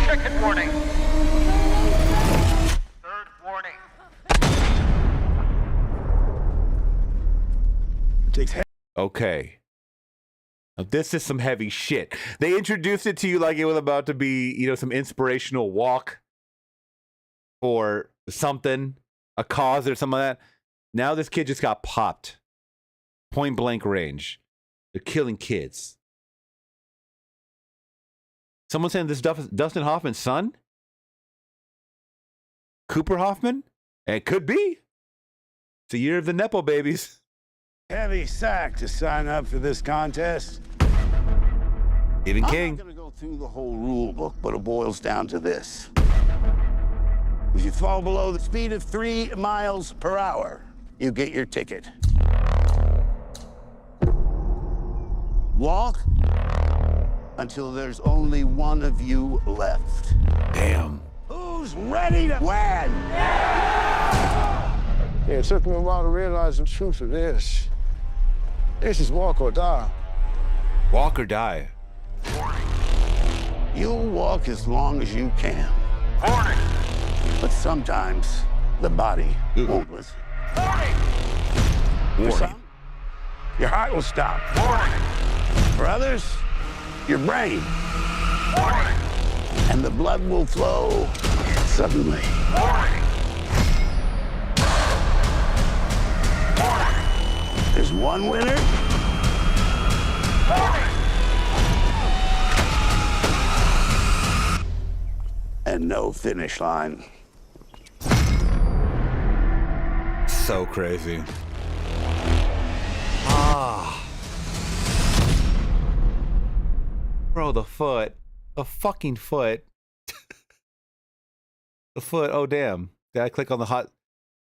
Second warning. Third warning. Okay. Now, this is some heavy shit. They introduced it to you like it was about to be, you know, some inspirational walk for something, a cause or something like that. Now this kid just got popped. Point blank range. They're killing kids. Someone saying this is Dustin Hoffman's son? Cooper Hoffman? It could be. It's a year of the Nepo babies. Heavy sack to sign up for this contest. Stephen King. I'm not gonna go through the whole rule book, but it boils down to this. If you fall below the speed of 3 miles per hour, you get your ticket. Walk until there's only one of you left. Damn. Who's ready to win? Yeah, it took me a while to realize the truth of this. This is walk or die. Walk or die. You'll walk as long as you can. Warning. But sometimes the body won't listen. For some, your heart will stop. For others, your brain. And the blood will flow suddenly. There's one winner. And no finish line. So crazy. Ah. Bro, the foot. The fucking foot. The foot. Oh, damn. Did I click on the hot?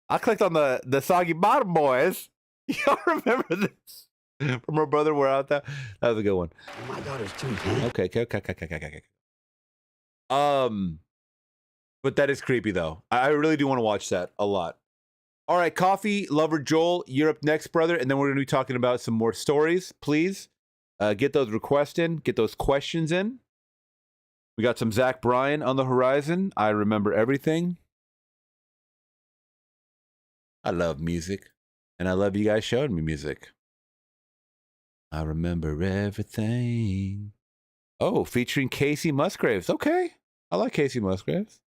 I clicked on the soggy bottom boys. Y'all remember this? From our brother, we're out there. That was a good one. Oh, my daughter's too. Okay. But that is creepy though. I really do want to watch that a lot. All right, Coffee Lover Joel, you're up next, brother. And then we're going to be talking about some more stories. Please get those requests in, get those questions in. We got some Zach Bryan on the horizon. I remember everything. I love music, and I love you guys showing me music. I remember everything. Oh, featuring Casey Musgraves. Okay, I like Casey Musgraves.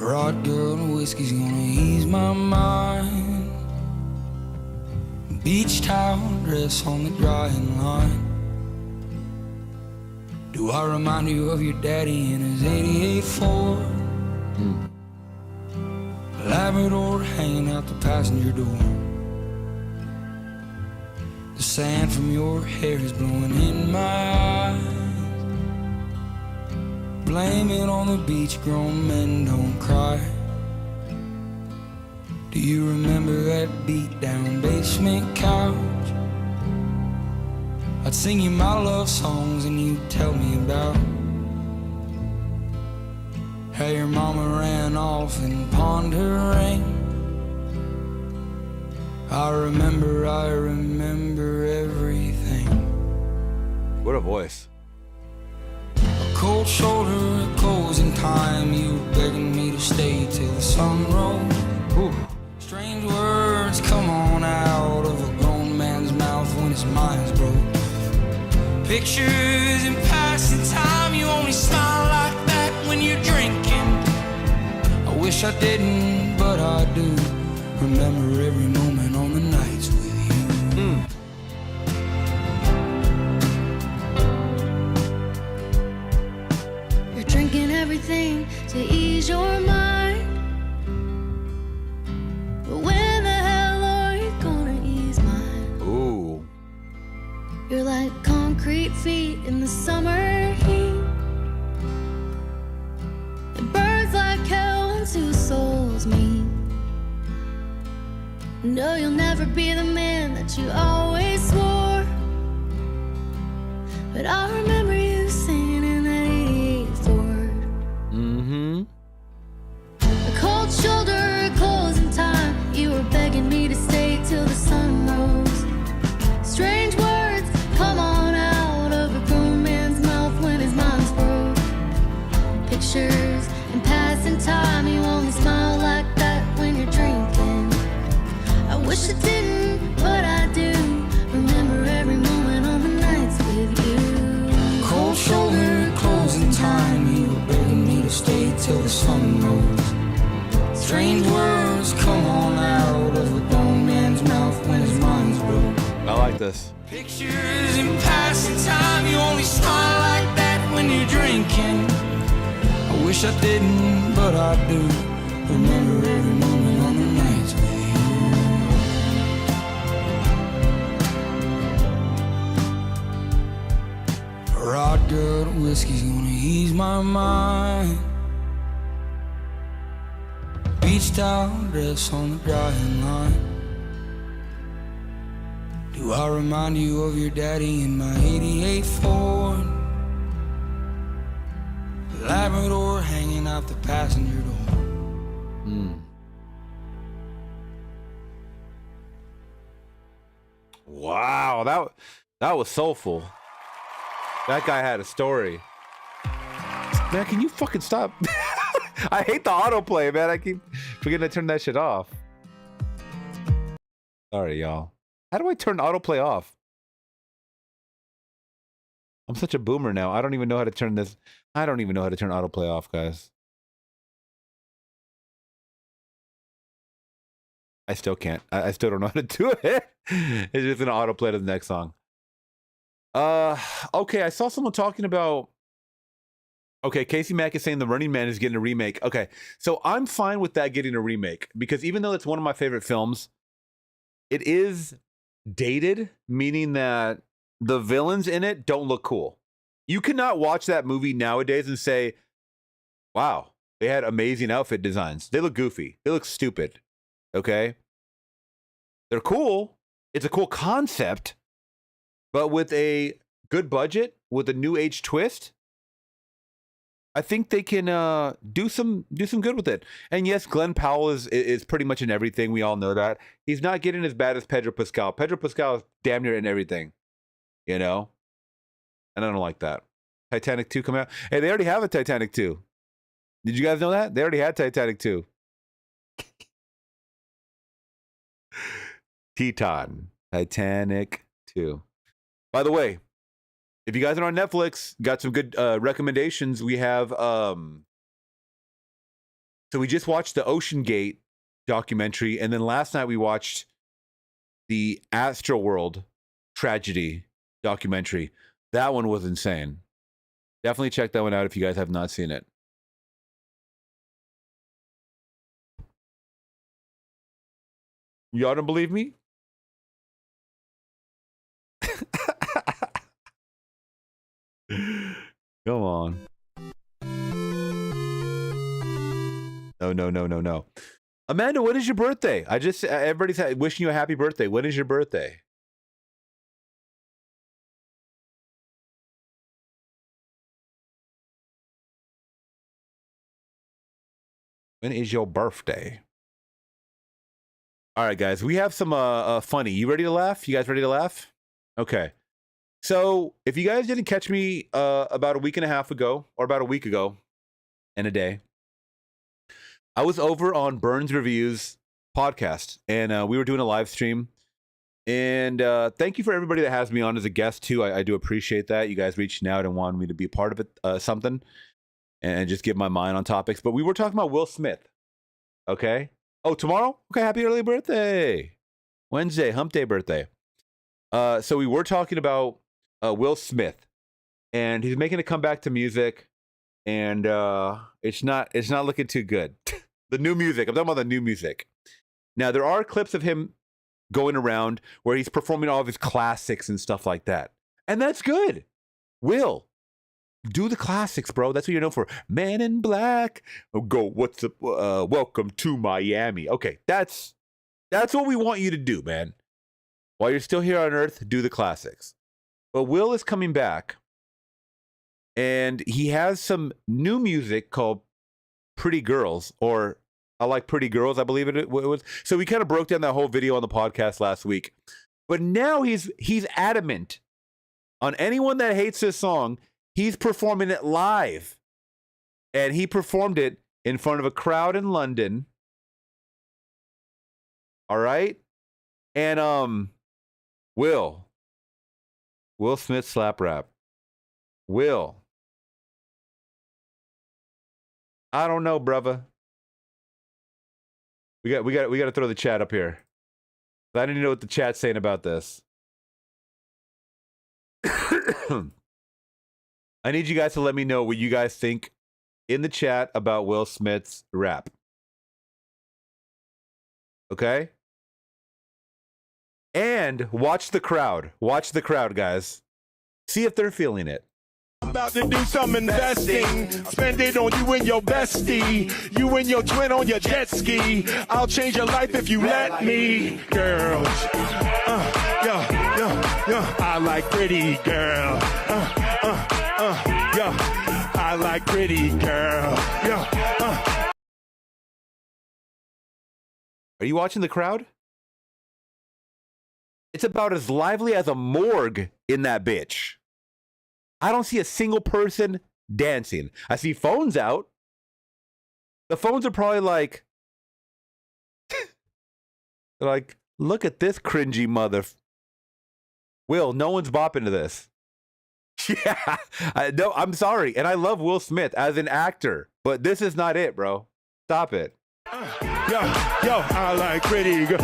Rod girl and whiskey's gonna ease my mind. Beach towel dress on the drying line. Do I remind you of your daddy in his 88 Ford? Labrador hanging out the passenger door. The sand from your hair is blowing in my eyes. Blame it on the beach, grown men don't cry. Do you remember that beat down basement couch? I'd sing you my love songs and you'd tell me about how your mama ran off and pawned her ring. I remember everything. What a voice. Cold shoulder, closing time. You were begging me to stay till the sun rose. Ooh. Strange words come on out of a grown man's mouth when his mind's broke. Pictures in passing time. You only smile like that when you're drinking. I wish I didn't, but I do. Remember every moment on the nights with you. Drinking everything to ease your mind. But when the hell are you gonna ease mine? Ooh. You're like concrete feet in the summer heat. It burns like hell when two souls meet. No, you'll never be the man that you always swore. But I remember you singing in that 88 Ford. A cold shoulder, closing time. You were begging me to stay till the sun rose. Strange words come on out of a grown man's mouth when his mind's broke. Pictures in passing time. You only smile like that when you're drinking. I wish I didn't, but I do. Remember every moment on the nights with you. Cold shoulder, closing time. You were begging me to stay till the sun rose. Strange words come on out of a grown man's mouth when his mind's broke. I like this. Pictures in passing time. You only smile like that when you're drinking. I wish I didn't, but I do. Remember every moment on the nights with you. Rod good whiskey's gonna ease my mind. Beach towel dress on the drying line. Do I remind you of your daddy in my 88 Ford? Labrador hanging out the passenger door. Wow, that was soulful. That guy had a story. Man, can you fucking stop? I hate the autoplay, man. I keep forgetting to turn that shit off. Sorry, y'all. How do I turn autoplay off? I'm such a boomer now. I don't even know how to turn this. I don't even know how to turn autoplay off, guys. I still can't. I still don't know how to do it. It's just gonna autoplay to the next song. Okay, I saw someone talking about. Okay, Casey Mack is saying The Running Man is getting a remake. Okay, so I'm fine with that getting a remake because even though it's one of my favorite films, it is dated, meaning that the villains in it don't look cool. You cannot watch that movie nowadays and say, wow, they had amazing outfit designs. They look goofy. They look stupid. Okay? They're cool. It's a cool concept. But with a good budget, with a new age twist, I think they can do some good with it. And yes, Glenn Powell is pretty much in everything. We all know that. He's not getting as bad as Pedro Pascal. Pedro Pascal is damn near in everything, you know? And I don't like that. Titanic 2 coming out. Hey, they already have a Titanic 2. Did you guys know that? They already had Titanic 2. Teton. Titanic 2. By the way, if you guys are on Netflix, got some good recommendations. We have, so we just watched the Ocean Gate documentary, and then last night we watched the Astroworld tragedy documentary. That one was insane. Definitely check that one out if you guys have not seen it. Y'all don't believe me? Come on. No. Amanda, when is your birthday? Everybody's wishing you a happy birthday. When is your birthday? When is your birthday? All right, guys, we have some funny. You ready to laugh? You guys ready to laugh? Okay. So if you guys didn't catch me about a week and a half ago, or about a week ago and a day, I was over on Burns Reviews podcast, and we were doing a live stream. And thank you for everybody that has me on as a guest, too. I do appreciate that. You guys reaching out and wanting me to be a part of it, something, and just give my mind on topics. But we were talking about Will Smith, okay? Oh, tomorrow? Okay, happy early birthday. Wednesday, hump day birthday. So we were talking about Will Smith, and he's making a comeback to music, and it's not looking too good. The new music. I'm talking about the new music. Now, there are clips of him going around where he's performing all of his classics and stuff like that. And that's good. Will, do the classics, bro. That's what you're known for. Man in Black. Go, what's up? Welcome to Miami. Okay, that's what we want you to do, man. While you're still here on Earth, do the classics. But Will is coming back, and he has some new music called Pretty Girls, or I Like Pretty Girls, I believe it was. So we kind of broke down that whole video on the podcast last week. But now he's adamant on anyone that hates this song, he's performing it live. And he performed it in front of a crowd in London. All right? And Will Smith slap rap. Will. I don't know, brother. We got to throw the chat up here. I didn't know what the chat's saying about this. I need you guys to let me know what you guys think in the chat about Will Smith's rap. Okay? And watch the crowd. Watch the crowd, guys. See if they're feeling it. I'm about to do some investing. Spend it on you and your bestie. You and your twin on your jet ski. I'll change your life if you let me. Girls. I like pretty girl. I like pretty girl. Are you watching the crowd? It's about as lively as a morgue in that bitch. I don't see a single person dancing. I see phones out. The phones are probably like, they're like, look at this cringy mother. Will, no one's bopping to this. Yeah, no, I'm sorry. And I love Will Smith as an actor, but this is not it, bro. Stop it. Yo, I like pretty girl.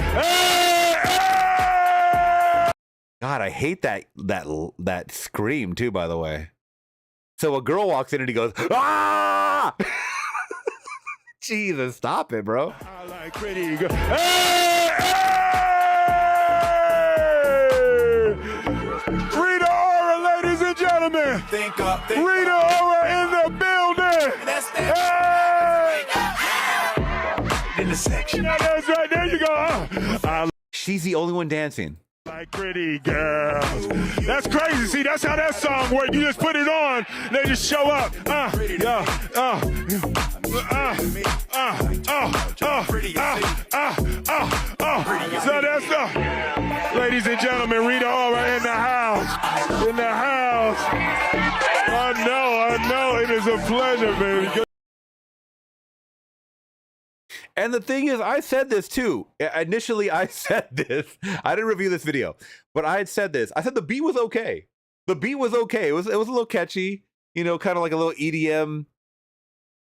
God, I hate that scream too, by the way. So a girl walks in and he goes, ah! Jesus, stop it, bro. I like pretty girl. Rita Ora, ladies and gentlemen. Think Rita Ora in the building. Hey! In the section. Yeah, that's right. There you go. She's the only one dancing. Like pretty girls. That's crazy. See, that's how that song works. You just put it on, they just show up. So that's ladies and gentlemen, Rita Ora in the house. In the house. I know. It is a pleasure, baby. And the thing is, I said this too. Initially, I said this. I didn't review this video, but I had said this. I said the beat was okay. The beat was okay. It was a little catchy, you know, kind of like a little EDM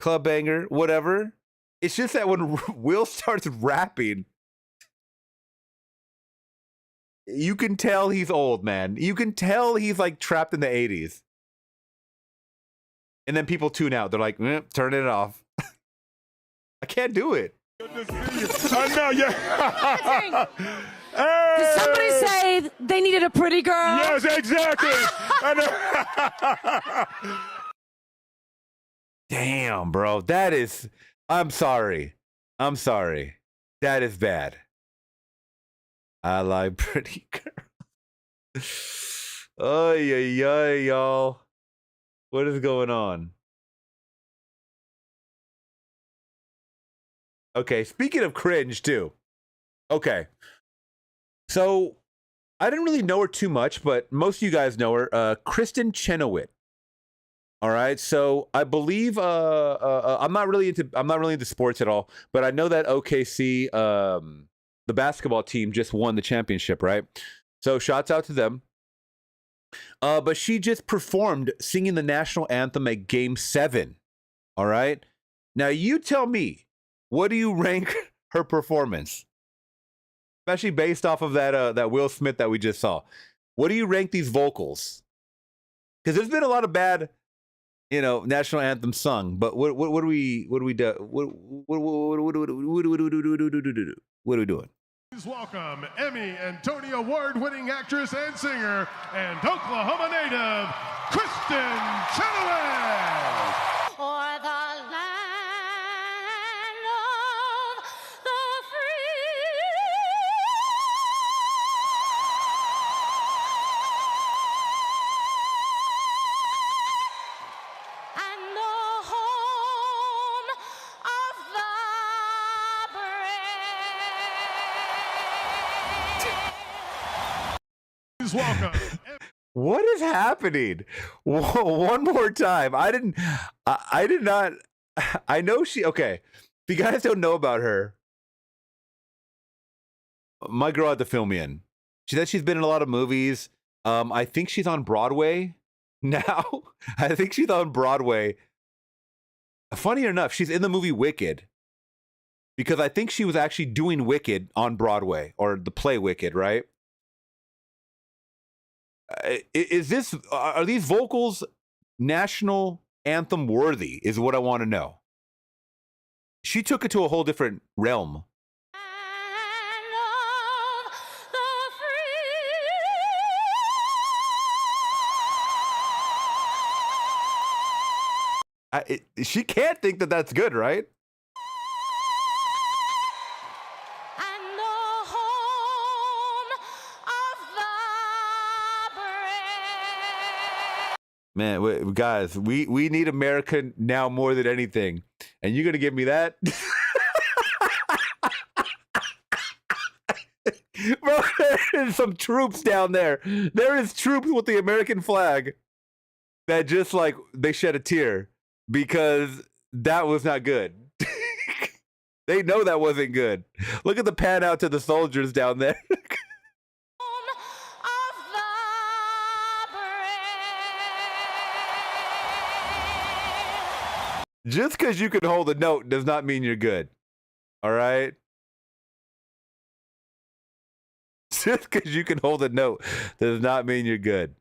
club banger, whatever. It's just that when Will starts rapping, you can tell he's old, man. You can tell he's like trapped in the 80s. And then people tune out. They're like, turn it off. I can't do it. I know, yeah. Hey! Did somebody say they needed a pretty girl? Yes, exactly. I know. Damn, bro. That is... I'm sorry. That is bad. I like pretty girls. Oh, yeah, y'all. What is going on? Okay, speaking of cringe, too. Okay. So, I didn't really know her too much, but most of you guys know her. Kristen Chenoweth. All right, so I believe I'm not really into sports at all, but I know that OKC, the basketball team, just won the championship, right? So shouts out to them. But she just performed singing the national anthem at Game 7. All right, now you tell me, what do you rank her performance, especially based off of that Will Smith that we just saw? What do you rank these vocals? Because there's been a lot of bad, national anthem sung, but what do we do? What are we doing? Please welcome Emmy and Tony Award-winning actress and singer and Oklahoma native, Kristen Chenoweth. For the land of the free. And the home of the brave. Please welcome. What is happening? One more time. I did not. I know she. Okay. If you guys don't know about her, my girl had to fill me in. She said she's been in a lot of movies. I think she's on Broadway now. I think she's on Broadway. Funny enough, she's in the movie Wicked, because I think she was actually doing Wicked on Broadway, or the play Wicked, right? Are these vocals national anthem worthy, is what I want to know. She took it to a whole different realm. She can't think that that's good, right? Man, guys, we need America now more than anything. And you're going to give me that? Bro, there's some troops down there. There is troops with the American flag that just like, they shed a tear because that was not good. They know that wasn't good. Look at the pan out to the soldiers down there. Just because you can hold a note does not mean you're good. All right? Just because you can hold a note does not mean you're good.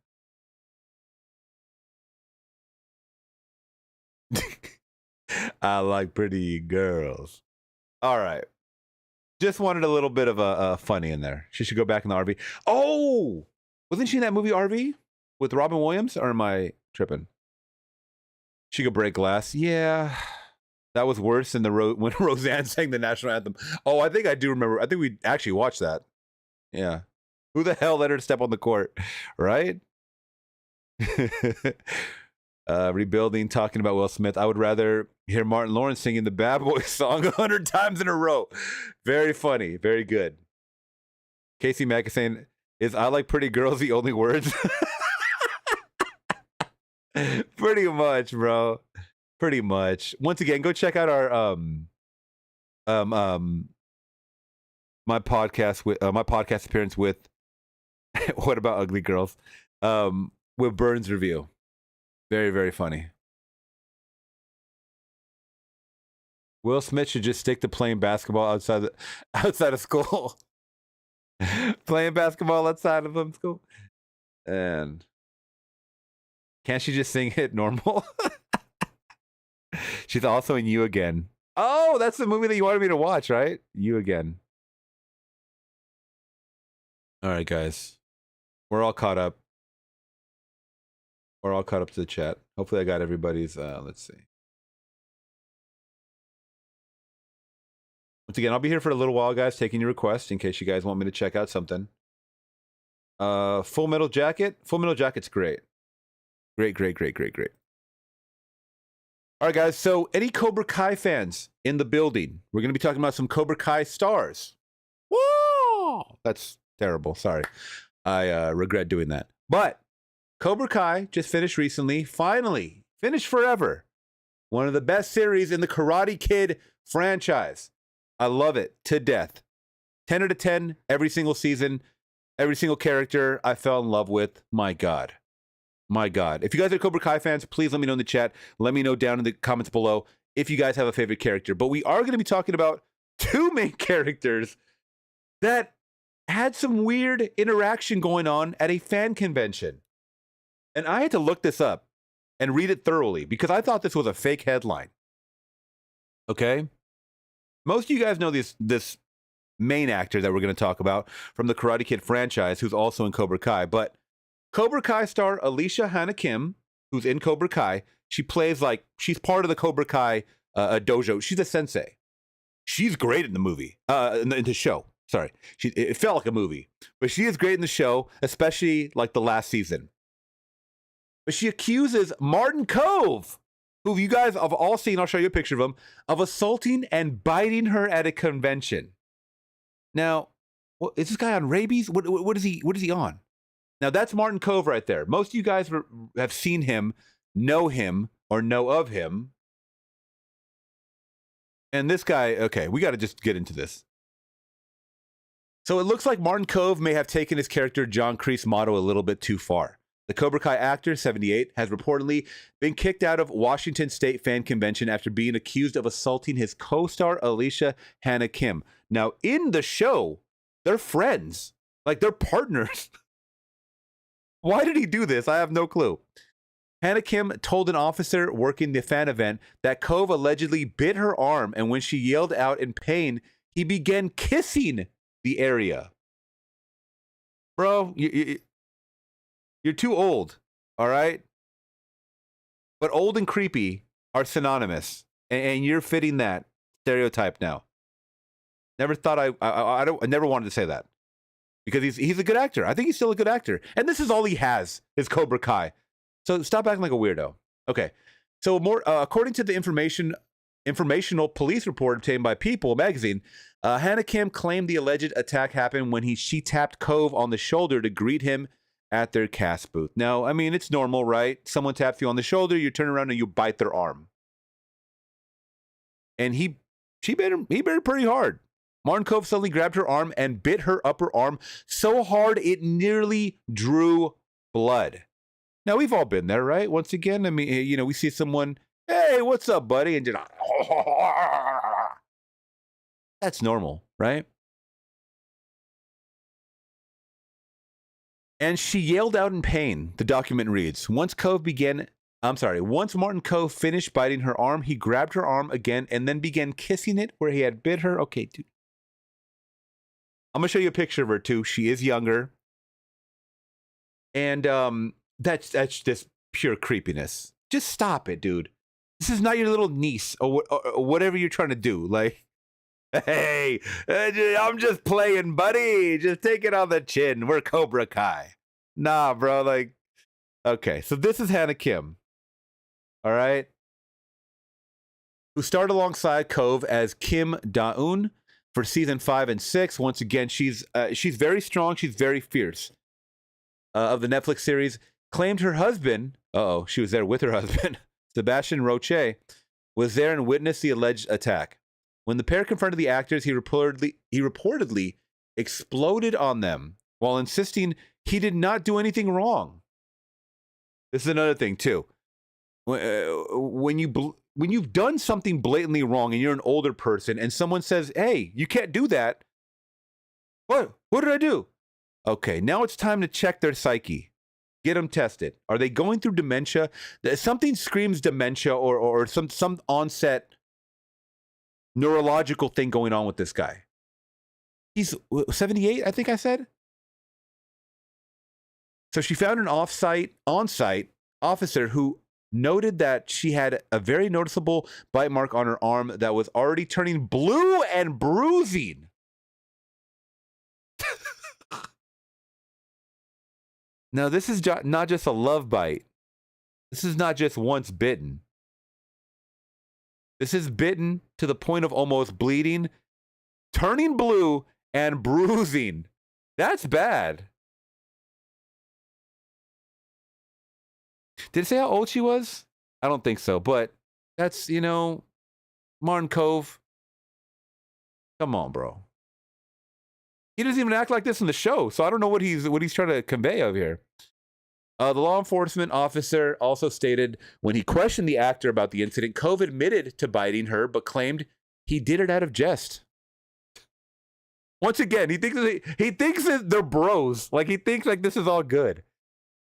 I like pretty girls. All right. Just wanted a little bit of a funny in there. She should go back in the RV. Oh! Wasn't she in that movie RV with Robin Williams? Or am I tripping? She could break glass. Yeah. That was worse than when Roseanne sang the national anthem. Oh, I think I do remember. I think we actually watched that. Yeah. Who the hell let her step on the court? Right? Rebuilding, talking about Will Smith. I would rather hear Martin Lawrence singing the Bad Boys song 100 times in a row. Very funny. Very good. Casey Mack is saying, is I like pretty girls the only words? Pretty much, bro. Pretty much. Once again, go check out our my podcast appearance with What About Ugly Girls? With Burns review. Very, very funny. Will Smith should just stick to playing basketball outside of school. Playing basketball outside of school. And can't she just sing it normal? She's also in You Again. Oh, that's the movie that you wanted me to watch, right? You Again. All right, guys. We're all caught up. We're all caught up to the chat. Hopefully I got everybody's, let's see. Once again, I'll be here for a little while, guys, taking your requests in case you guys want me to check out something. Full Metal Jacket. Full Metal Jacket's great. Great. All right, guys. So any Cobra Kai fans in the building? We're going to be talking about some Cobra Kai stars. Whoa! That's terrible. Sorry. I regret doing that. But Cobra Kai just finished recently. Finally. Finished forever. One of the best series in the Karate Kid franchise. I love it to death. 10 out of 10 every single season. Every single character I fell in love with. My God. My God. If you guys are Cobra Kai fans, please let me know in the chat. Let me know down in the comments below if you guys have a favorite character. But we are going to be talking about two main characters that had some weird interaction going on at a fan convention. And I had to look this up and read it thoroughly because I thought this was a fake headline. Okay? Most of you guys know this main actor that we're going to talk about from the Karate Kid franchise who's also in Cobra Kai. But Cobra Kai star Alicia Hannah Kim, who's in Cobra Kai, she's part of the Cobra Kai dojo. She's a sensei. She's great in the movie, in the show. Sorry. It felt like a movie. But she is great in the show, especially like the last season. But she accuses Martin Kove, who you guys have all seen, I'll show you a picture of him, of assaulting and biting her at a convention. Now, is this guy on rabies? What is he on? Now, that's Martin Kove right there. Most of you guys have seen him, or know of him. And this guy, okay, we got to just get into this. So it looks like Martin Kove may have taken his character John Kreese motto a little bit too far. The Cobra Kai actor, 78, has reportedly been kicked out of Washington State Fan Convention after being accused of assaulting his co-star Alicia Hannah Kim. Now, in the show, they're friends. Like, they're partners. Why did he do this? I have no clue. Hannah Kim told an officer working the fan event that Kove allegedly bit her arm, and when she yelled out in pain, he began kissing the area. Bro, you're too old, all right? But old and creepy are synonymous, and you're fitting that stereotype now. Never thought I never wanted to say that because he's a good actor. I think he's still a good actor, and this is all he has is Cobra Kai. So stop acting like a weirdo. Okay, so more according to the informational police report obtained by People magazine, Hannah Kim claimed the alleged attack happened when she tapped Kove on the shoulder to greet him at their cast booth. Now, I mean, it's normal, right? Someone taps you on the shoulder, you turn around and you bite their arm. And he bit her pretty hard. Martin Kove suddenly grabbed her arm and bit her upper arm so hard it nearly drew blood. Now, we've all been there, right? Once again, I mean, we see someone, hey, what's up, buddy? And just, that's normal, right? And she yelled out in pain, the document reads. Once Martin Kove finished biting her arm, he grabbed her arm again and then began kissing it where he had bit her. Okay, dude. I'm going to show you a picture of her, too. She is younger. And that's just pure creepiness. Just stop it, dude. This is not your little niece or whatever you're trying to do. Like, hey, I'm just playing, buddy. Just take it on the chin. We're Cobra Kai. Nah, bro. Like, okay. So this is Hannah Kim. All right. Who starred alongside Cove as Kim Da-eun for season 5 and 6. Once again, she's very strong. She's very fierce. Of the Netflix series, claimed her husband. She was there with her husband. Sebastian Roche was there and witnessed the alleged attack. When the pair confronted the actors, he reportedly exploded on them while insisting he did not do anything wrong. This is another thing too. When you've done something blatantly wrong and you're an older person and someone says, "Hey, you can't do that." What did I do? Okay, now it's time to check their psyche. Get them tested. Are they going through dementia? Something screams dementia or some onset neurological thing going on with this guy. He's 78, I think I said. So she found an on-site officer who noted that she had a very noticeable bite mark on her arm that was already turning blue and bruising. Now, this is not just a love bite. This is not just once bitten. This is bitten to the point of almost bleeding, turning blue, and bruising. That's bad. Did it say how old she was? I don't think so, but that's, Martin Cove. Come on, bro. He doesn't even act like this in the show, so I don't know what he's trying to convey over here. The law enforcement officer also stated when he questioned the actor about the incident, Cove admitted to biting her, but claimed he did it out of jest. Once again, he thinks that they're bros. Like, he thinks like this is all good.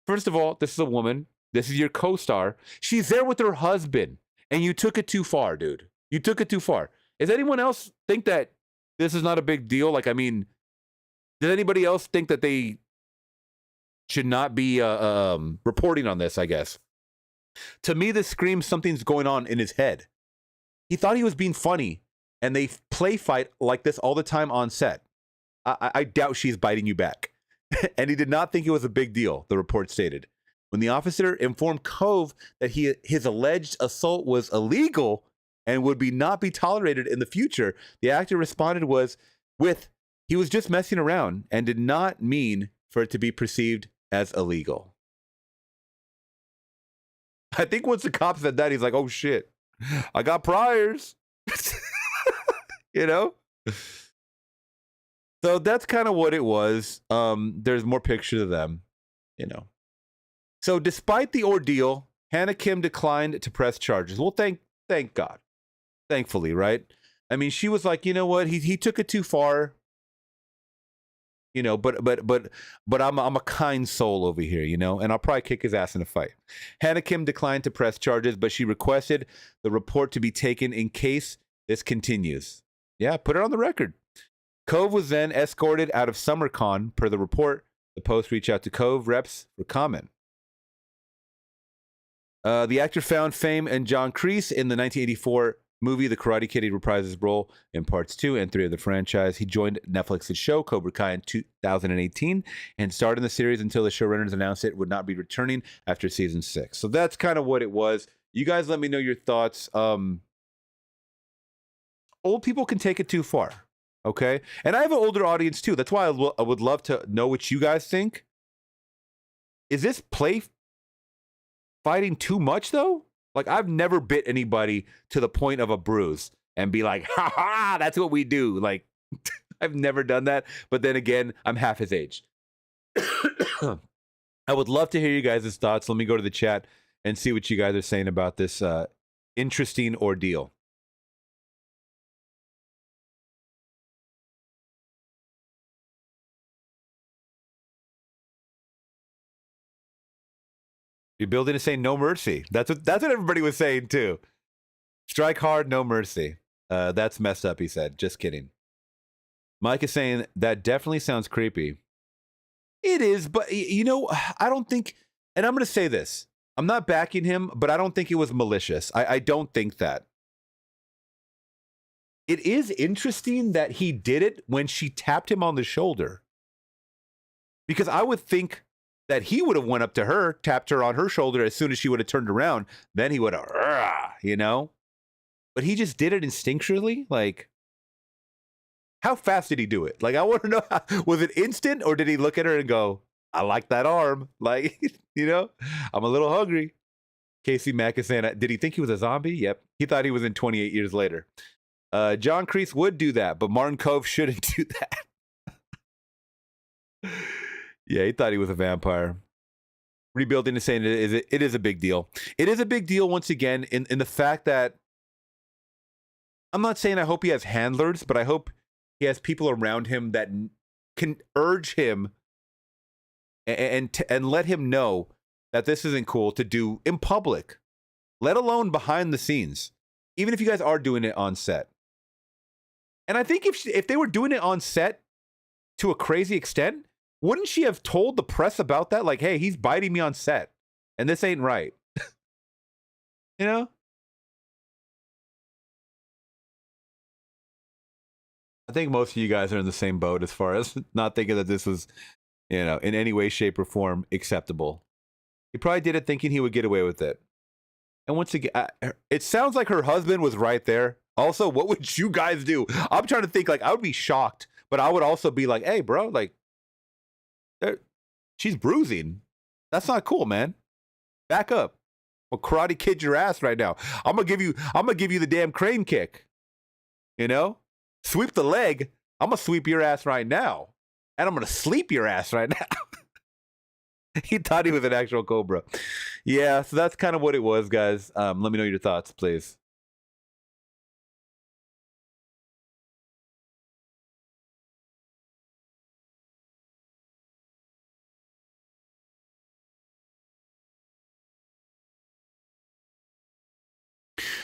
First of all, this is a woman. This is your co-star. She's there with her husband, and you took it too far, dude. You took it too far. Does anyone else think that this is not a big deal? Like, I mean, does anybody else think that they should not be reporting on this, I guess? To me, this screams something's going on in his head. He thought he was being funny, and they play fight like this all the time on set. I doubt she's biting you back. And he did not think it was a big deal, the report stated. When the officer informed Cove that his alleged assault was illegal and would not be tolerated in the future, the actor responded he was just messing around and did not mean for it to be perceived as illegal. I think once the cop said that, he's like, oh shit, I got priors. So that's kind of what it was. There's more pictures of them, So despite the ordeal, Hannah Kim declined to press charges. Well, thank God. Thankfully, right? I mean, she was like, you know what? He took it too far. But I'm a kind soul over here, and I'll probably kick his ass in a fight. Hannah Kim declined to press charges, but she requested the report to be taken in case this continues. Yeah, put it on the record. Cove was then escorted out of SummerCon per the report. The Post reached out to Cove reps for comment. The actor found fame in John Kreese in the 1984 movie The Karate Kid. He reprised his role in parts 2 and 3 of the franchise. He joined Netflix's show Cobra Kai in 2018 and starred in the series until the showrunners announced it would not be returning after season 6. So that's kind of what it was. You guys let me know your thoughts. Old people can take it too far, okay? And I have an older audience too. That's why I would love to know what you guys think. Is this play fighting too much though? Like, I've never bit anybody to the point of a bruise and be like, ha ha, that's what we do. Like, I've never done that. But then again, I'm half his age. I would love to hear you guys' thoughts. Let me go to the chat and see what you guys are saying about this interesting ordeal. You're building to say no mercy. That's what everybody was saying too. Strike hard, no mercy. That's messed up, he said. Just kidding. Mike is saying that definitely sounds creepy. It is, but I don't think, and I'm going to say this. I'm not backing him, but I don't think it was malicious. I don't think that. It is interesting that he did it when she tapped him on the shoulder. Because I would think that he would have went up to her, tapped her on her shoulder as soon as she would have turned around. Then he would have, you know? But he just did it instinctually. Like, how fast did he do it? Like, I want to know, was it instant or did he look at her and go, I like that arm? Like, you know, I'm a little hungry. Casey Mack is saying, did he think he was a zombie? Yep. He thought he was in 28 years later. John Kreese would do that, but Martin Kove shouldn't do that. Yeah, he thought he was a vampire. Rebuilding is saying it is a big deal. It is a big deal, once again, in the fact that I'm not saying I hope he has handlers, but I hope he has people around him that can urge him and let him know that this isn't cool to do in public, let alone behind the scenes, even if you guys are doing it on set. And I think if they were doing it on set to a crazy extent, wouldn't she have told the press about that? Like, hey, he's biting me on set, and this ain't right. You know? I think most of you guys are in the same boat as far as not thinking that this was, you know, in any way, shape, or form acceptable. He probably did it thinking he would get away with it. And once again, it sounds like her husband was right there. Also, what would you guys do? I'm trying to think, like, I would be shocked, but I would also be like, hey, bro, like, she's bruising. That's not cool, man. Back up. I'll karate kid your ass right now. I'm gonna give you the damn crane kick. You know? Sweep the leg. I'm gonna sweep your ass right now. And I'm gonna sleep your ass right now. He thought he was an actual cobra. Yeah, so that's kind of what it was, guys. Let me know your thoughts, please.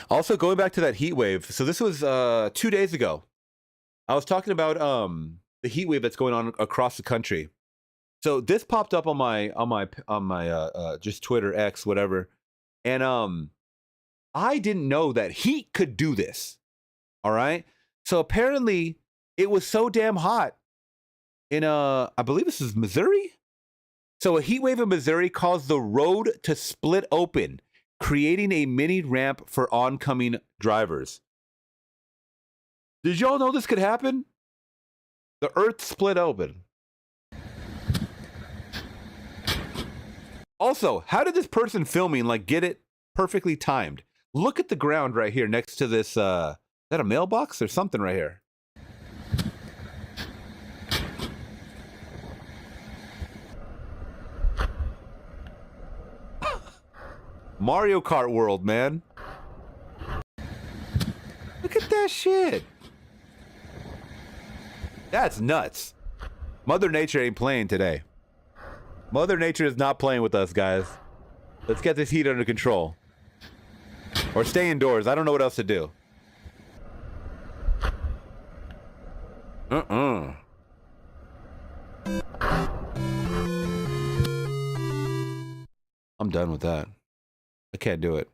Also, going back to that heat wave. So this was 2 days ago. I was talking about the heat wave that's going on across the country. So this popped up on my just Twitter, X, whatever. And I didn't know that heat could do this. All right? So apparently it was so damn hot in I believe this is Missouri. So a heat wave in Missouri caused the road to split open, creating a mini ramp for oncoming drivers. Did y'all know this could happen? The earth split open. Also, how did this person filming get it perfectly timed? Look at the ground right here next to this. Is that a mailbox or something right here? Mario Kart world, man. Look at that shit. That's nuts. Mother Nature ain't playing today. Mother Nature is not playing with us, guys. Let's get this heat under control. Or stay indoors. I don't know what else to do. I'm done with that. I can't do it.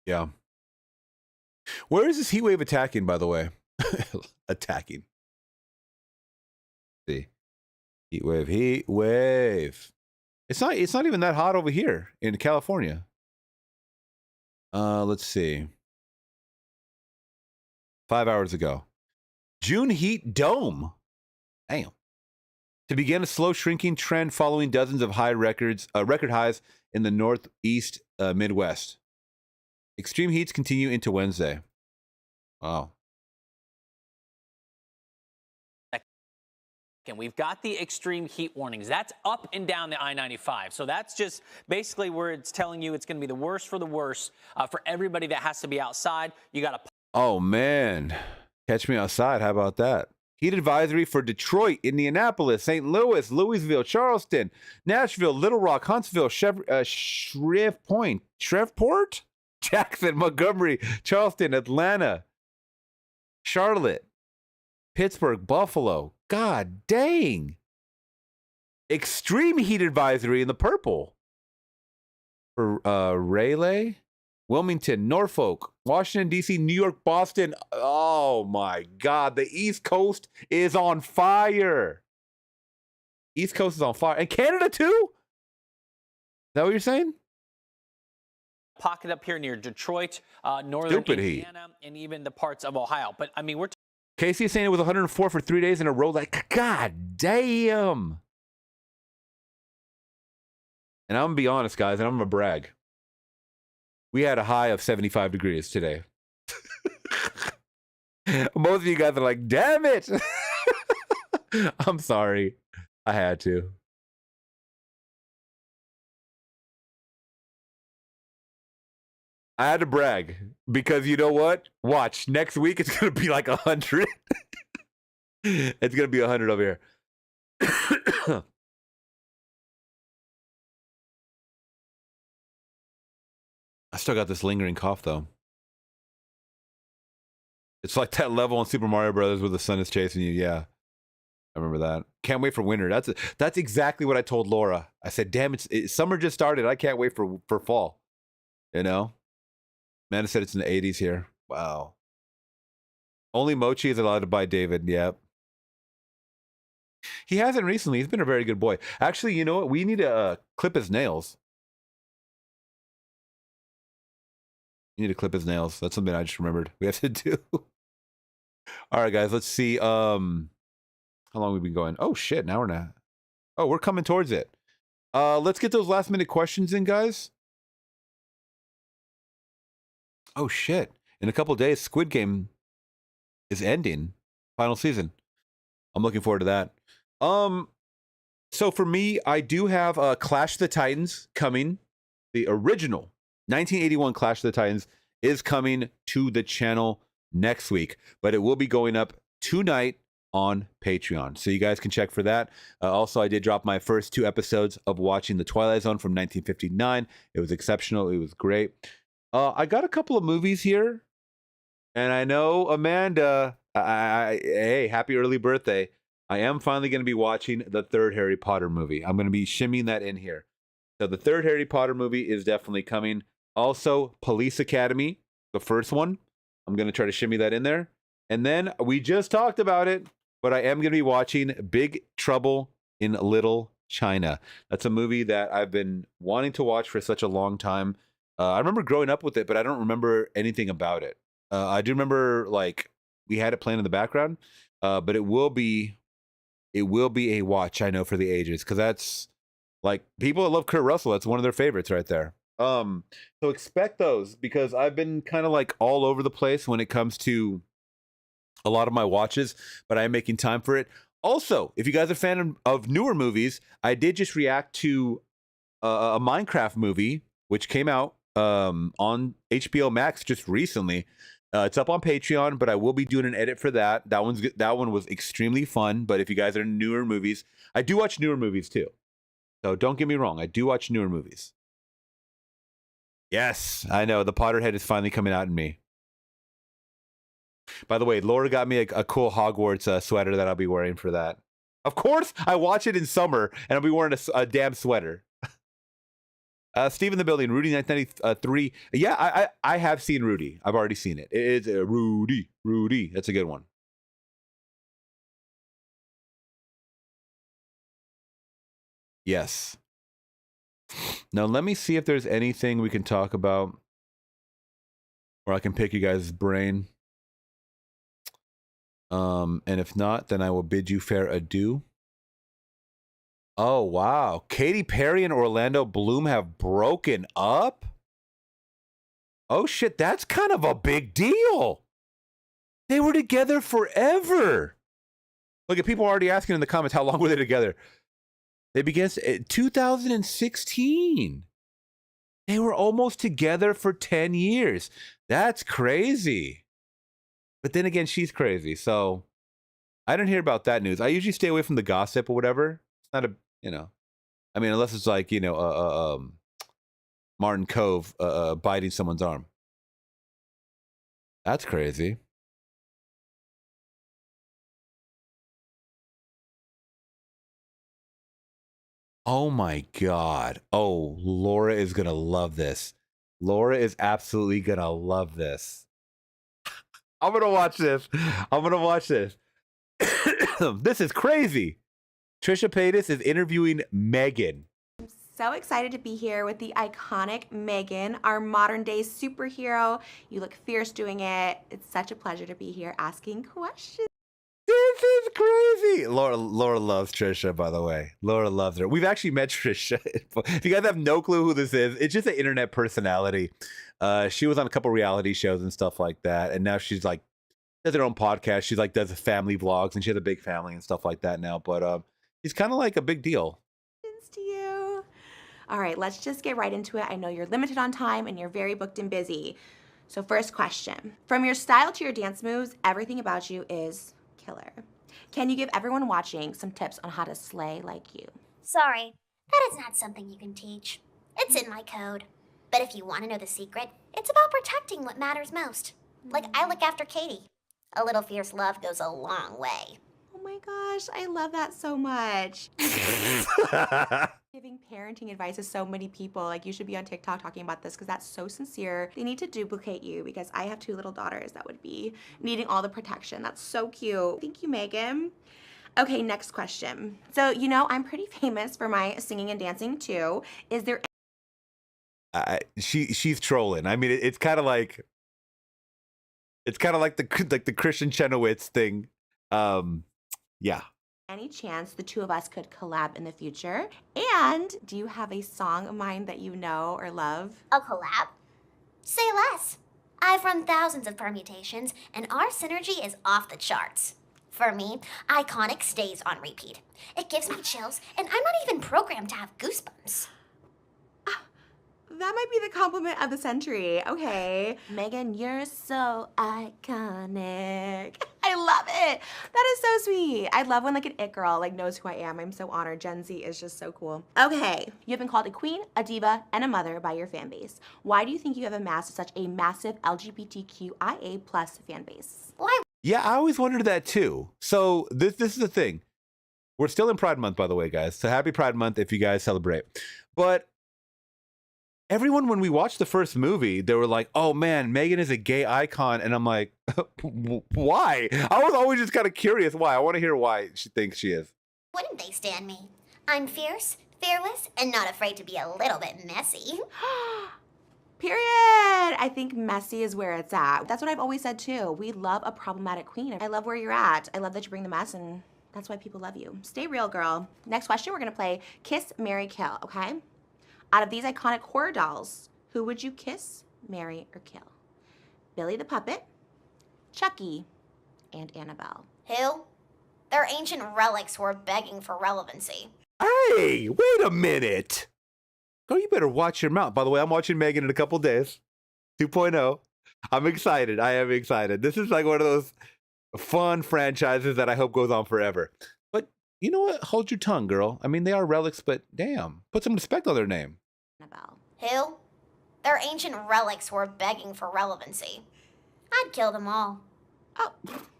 Yeah. Where is this heat wave attacking, by the way? Attacking. See. Heat wave, heat wave. It's not even that hot over here in California. Let's see. 5 hours ago. June heat dome. Damn. To begin a slow shrinking trend following dozens of record highs in the Northeast Midwest. Extreme heats continue into Wednesday. Wow. And we've got the extreme heat warnings. That's up and down the I-95. So that's just basically where it's telling you it's going to be the worst for the worst for everybody that has to be outside. You got to. Oh, man. Catch me outside. How about that? Heat advisory for Detroit, Indianapolis, St. Louis, Louisville, Charleston, Nashville, Little Rock, Huntsville, Shreveport, Jackson, Montgomery, Charleston, Atlanta, Charlotte, Pittsburgh, Buffalo. God dang. Extreme heat advisory in the purple. For Raleigh, Wilmington, Norfolk, Washington, D.C., New York, Boston. Oh, my God. The East Coast is on fire. East Coast is on fire. And Canada, too? Is that what you're saying? Pocket up here near Detroit, northern Stupid Indiana, and even the parts of Ohio. But, I mean, we're Casey is saying it was 104 for 3 days in a row. Like, God damn. And I'm going to be honest, guys, and I'm going to brag. We had a high of 75 degrees today. Most of you guys are like, damn it. I'm sorry. I had to. I had to brag because you know what? Watch. Next week, it's going to be like 100. It's going to be 100 over here. I still got this lingering cough, though. It's like that level in Super Mario Brothers where the sun is chasing you. Yeah, I remember that. Can't wait for winter. That's exactly what I told Laura. I said, "Damn, summer just started. I can't wait for fall." You know, Amanda said it's in the 80s here. Wow. Only Mochi is allowed to buy David. Yep. He hasn't recently. He's been a very good boy. Actually, you know what? We need to clip his nails. You need to clip his nails. That's something I just remembered we have to do. All right, guys. Let's see. How long have we been going? Oh, shit. Now we're not. Oh, we're coming towards it. Let's get those last minute questions in, guys. Oh, shit. In a couple of days, Squid Game is ending. Final season. I'm looking forward to that. So for me, I do have Clash of the Titans coming. The original 1981 Clash of the Titans is coming to the channel next week, but it will be going up tonight on Patreon. So you guys can check for that. Also, I did drop my first 2 episodes of watching The Twilight Zone from 1959. It was exceptional. It was great. I got a couple of movies here, and I know, Amanda, hey, happy early birthday. I am finally going to be watching the 3rd Harry Potter movie. I'm going to be shimmying that in here. So the 3rd Harry Potter movie is definitely coming. Also, Police Academy, the first one. I'm going to try to shimmy that in there. And then we just talked about it, but I am going to be watching Big Trouble in Little China. That's a movie that I've been wanting to watch for such a long time. I remember growing up with it, but I don't remember anything about it. I do remember, like, we had it playing in the background, but it will be a watch, I know, for the ages, because that's, like, people that love Kurt Russell, that's one of their favorites right there. So expect those, because I've been kind of like all over the place when it comes to a lot of my watches, but I'm making time for it. Also, if you guys are a fan of newer movies, I did just react to a Minecraft movie, which came out on HBO Max just recently. It's up on Patreon, but I will be doing an edit for that. That one was extremely fun. But if you guys are into newer movies, I do watch newer movies too. So don't get me wrong, I do watch newer movies. Yes, I know. The Potterhead is finally coming out in me. By the way, Laura got me a cool Hogwarts sweater that I'll be wearing for that. Of course, I watch it in summer, and I'll be wearing a damn sweater. Steve in the building, Rudy 1993. Yeah, I have seen Rudy. I've already seen it. It's Rudy. That's a good one. Yes. Now, let me see if there's anything we can talk about where I can pick you guys' brain. And if not, then I will bid you fair adieu. Oh, wow. Katy Perry and Orlando Bloom have broken up? Oh, shit. That's kind of a big deal. They were together forever. Look at people already asking in the comments, how long were they together? They began in 2016. They were almost together for 10 years. That's crazy. But then again, she's crazy. So I didn't hear about that news. I usually stay away from the gossip or whatever. It's not I mean, unless it's like, Martin Cove biting someone's arm. That's crazy. Oh my God. Oh, Laura is going to love this. Laura is absolutely going to love this. I'm going to watch this. I'm going to watch this. This is crazy. Trisha Paytas is interviewing Megan. So excited to be here with the iconic Megan, our modern day superhero. You look fierce doing it. It's such a pleasure to be here asking questions. This is crazy. Laura loves Trisha, by the way. Laura loves her. We've actually met Trisha. If you guys have no clue who this is, it's just an internet personality. She was on a couple reality shows and stuff like that. And now she's like, does her own podcast. She's like, does family vlogs, and she has a big family and stuff like that now. But she's kind of like a big deal. To you. All right, let's just get right into it. I know you're limited on time and you're very booked and busy. So first question. From your style to your dance moves, everything about you is killer. Can you give everyone watching some tips on how to slay like you? Sorry, that is not something you can teach. It's in my code. But if you want to know the secret, it's about protecting what matters most. Like I look after Katie. A little fierce love goes a long way. Oh my gosh, I love that so much. Giving parenting advice to so many people. Like, you should be on TikTok talking about this because that's so sincere. They need to duplicate you because I have 2 little daughters that would be needing all the protection. That's so cute. Thank you, Megan. Okay, next question. So, you know, I'm pretty famous for my singing and dancing too. Is there She's trolling. I mean, it's kind of like the Christian Chenoweth thing. Yeah. any chance the 2 of us could collab in the future? And do you have a song of mine that you know or love? A collab? Say less. I've run thousands of permutations, and our synergy is off the charts. For me, Iconic stays on repeat. It gives me chills, and I'm not even programmed to have goosebumps. That might be the compliment of the century. Okay. Megan, you're so iconic. I love it. That is so sweet. I love when like an it girl like knows who I am. I'm so honored. Gen Z is just so cool. Okay. You've been called a queen, a diva, and a mother by your fan base. Why do you think you have amassed such a massive LGBTQIA+ fan base? Why? Yeah, I always wondered that too. So this is the thing. We're still in Pride Month, by the way, guys. So happy Pride Month if you guys celebrate. But everyone, when we watched the first movie, they were like, oh man, Megan is a gay icon. And I'm like, why? I was always just kind of curious why. I want to hear why she thinks she is. Wouldn't they stand me? I'm fierce, fearless, and not afraid to be a little bit messy. Period. I think messy is where it's at. That's what I've always said too. We love a problematic queen. I love where you're at. I love that you bring the mess, and that's why people love you. Stay real, girl. Next question, we're gonna play Kiss, Marry, Kill, okay? Out of these iconic horror dolls, who would you kiss, marry, or kill? Billy the Puppet, Chucky, and Annabelle. Who? They're ancient relics who are begging for relevancy. Hey, wait a minute. Girl, you better watch your mouth. By the way, I'm watching Megan in a couple days. 2.0. I'm excited. I am excited. This is like one of those fun franchises that I hope goes on forever. But you know what? Hold your tongue, girl. I mean, they are relics, but damn, put some respect on their name. Annabelle. Who? They're ancient relics who are begging for relevancy. I'd kill them all. Oh,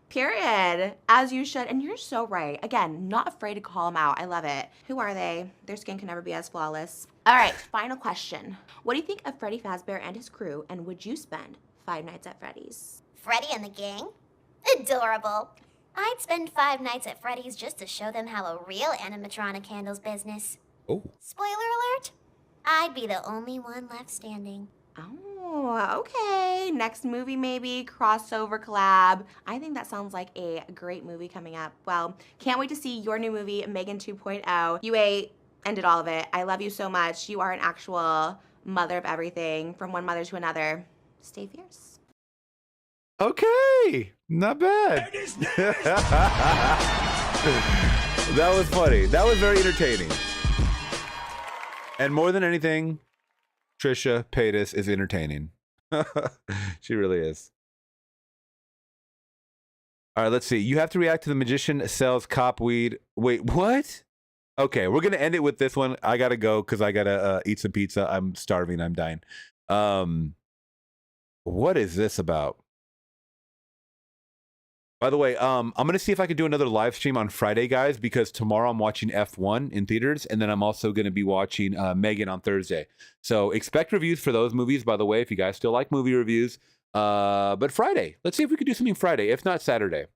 period. As you should. And you're so right. Again, not afraid to call them out. I love it. Who are they? Their skin can never be as flawless. All right, final question. What do you think of Freddy Fazbear and his crew, and would you spend 5 nights at Freddy's? Freddy and the gang? Adorable. I'd spend 5 nights at Freddy's just to show them how a real animatronic handles business. Oh. Spoiler alert, I'd be the only one left standing. Oh, okay. Next movie maybe, crossover collab. I think that sounds like a great movie coming up. Well, can't wait to see your new movie, Megan 2.0. You ended all of it. I love you so much. You are an actual mother of everything, from one mother to another. Stay fierce. Okay, not bad. That was funny. That was very entertaining. And more than anything, Trisha Paytas is entertaining. She really is. All right, let's see. You have to react to the magician sells cop weed. Wait, what? Okay, we're going to end it with this one. I got to go because I got to eat some pizza. I'm starving. I'm dying. What is this about? By the way, I'm gonna see if I can do another live stream on Friday, guys, because tomorrow I'm watching F1 in theaters, and then I'm also gonna be watching Megan on Thursday. So expect reviews for those movies, by the way, if you guys still like movie reviews. But Friday, let's see if we can do something Friday, if not Saturday.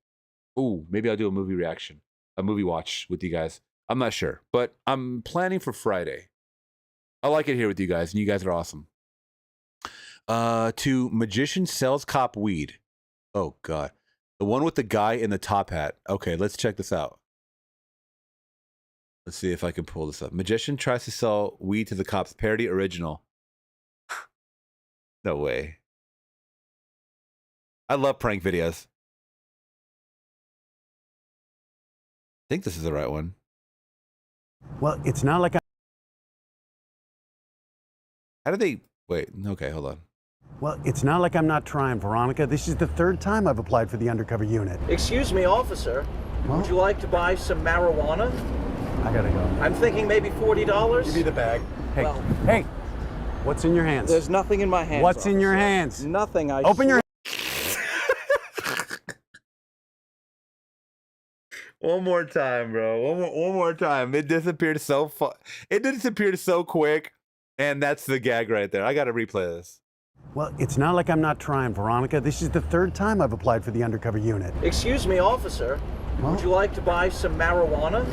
Ooh, maybe I'll do a movie reaction, a movie watch with you guys. I'm not sure, but I'm planning for Friday. I like it here with you guys, and you guys are awesome. To Magician Sells Cop Weed. Oh, God. The one with the guy in the top hat. Okay, let's check this out. Let's see if I can pull this up. Magician tries to sell weed to the cops. Parody original. No way. I love prank videos. I think this is the right one. Well, it's not like How do they... Wait, okay, hold on. Well, it's not like I'm not trying, Veronica. This is the third time I've applied for the undercover unit. Excuse me, officer. Would you like to buy some marijuana? I gotta go. I'm thinking maybe $40. Give me the bag. Hey, Well, hey, what's in your hands? There's nothing in my hands. What's in your officer. hands? Nothing. I Open your. One more time, bro. One more time. It disappeared so It disappeared so quick, and that's the gag right there. I gotta replay this. Well, it's not like I'm not trying, Veronica. This is the third time I've applied for the undercover unit. Excuse me, officer. Would you like to buy some marijuana?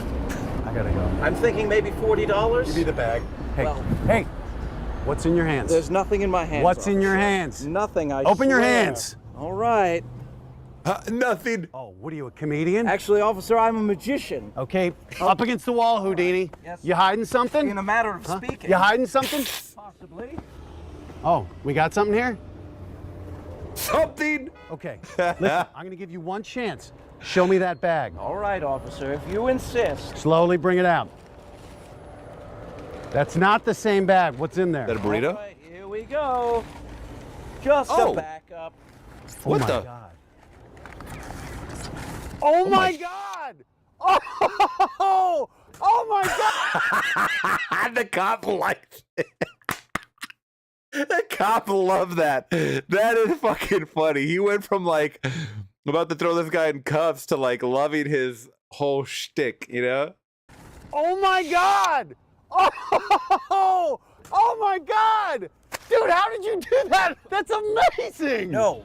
I gotta go. I'm thinking maybe $40. Give me the bag. Hey, Well, hey, what's in your hands? There's nothing in my hands. What's in your officer. hands? Nothing. I Open your swear. hands. All right. Nothing. Oh, what are you, a comedian? Actually, officer, I'm a magician. Okay, up against the wall, Houdini. Yes. You hiding something? In a matter of speaking. You hiding something? Possibly. Oh, we got something here? Something? Okay, listen, I'm gonna give you one chance. Show me that bag. All right, officer, if you insist. Slowly bring it out. That's not the same bag. What's in there? Is that a burrito? All right, here we go. Just Oh. a backup. What my the? God. Oh my God! Oh! Oh my God! The cop liked it. The cop loved that. That is fucking funny. He went from like about to throw this guy in cuffs to like loving his whole shtick, you know? Oh my God! Oh! Oh my God! Dude, how did you do that? That's amazing! No,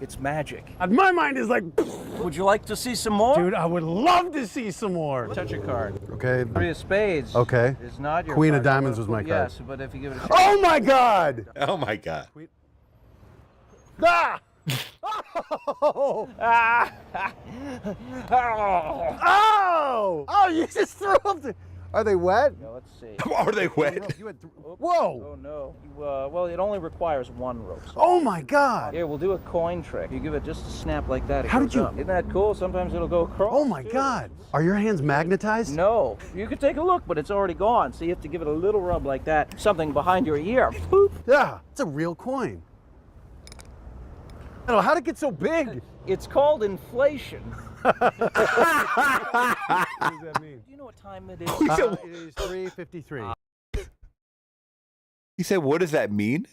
it's magic. My mind is like, Would you like to see some more? dude, I would love to see some more. Touch a card. Okay. Three of spades. Okay. Is not your Queen of card. diamonds was my card. Yes, but if you give it a shot. Oh my God! Oh my God. Ah! Oh! Oh! Oh, you just threw up the... Are they wet? Yeah, let's see. Are they wet? Whoa! Oh no. Well, it only requires one rope. Oh my God! Here, we'll do a coin trick. You give it just a snap like that. It How goes did you- up. Isn't that cool? Sometimes it'll go across. Oh my God! Are your hands magnetized? No. You could take a look, but it's already gone. So you have to give it a little rub like that. Something behind your ear. Boop. Yeah, it's a real coin. I don't know, how'd it get so big? It's called inflation. What does that mean? Do you know what time it is? It is 3:53. He said, what does that mean?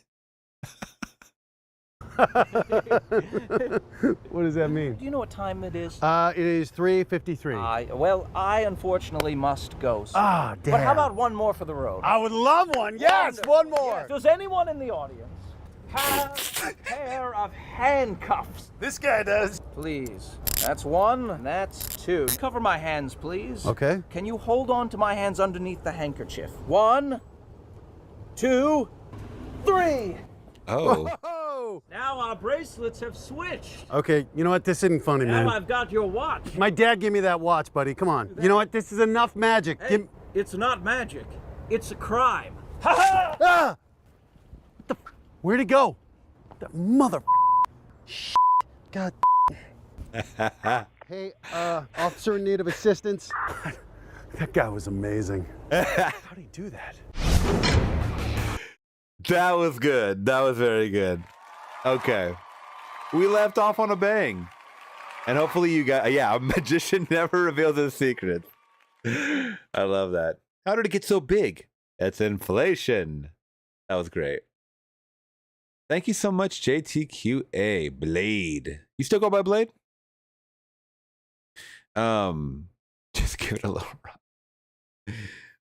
What does that mean? Do you know what time it is? It is 3:53. Well, I unfortunately must go. Sir. Ah, But how damn. about one more for the road? I would love one. Yes, one more. Yes. Does anyone in the audience have a pair of handcuffs? This guy does. Please. That's one. That's two. Cover my hands, please. Okay. Can you hold on to my hands underneath the handkerchief? 1, 2, 3. Oh. Whoa. Now our bracelets have switched. Okay, you know what? This isn't funny, Now man. I've got your watch. My dad gave me that watch, buddy. Come on. You know what? This is enough magic. Hey, it's not magic. It's a crime. Ha ha! Ah! What the where'd it go? The mother God. Hey, officer in need of assistance. That guy was amazing. How do you do that? That was good. That was very good. Okay. We left off on a bang. And hopefully you got, yeah, a magician never reveals his secrets. I love that. How did it get so big? It's inflation. That was great. Thank you so much, JTQA. Blade. You still go by Blade? Just give it a little run.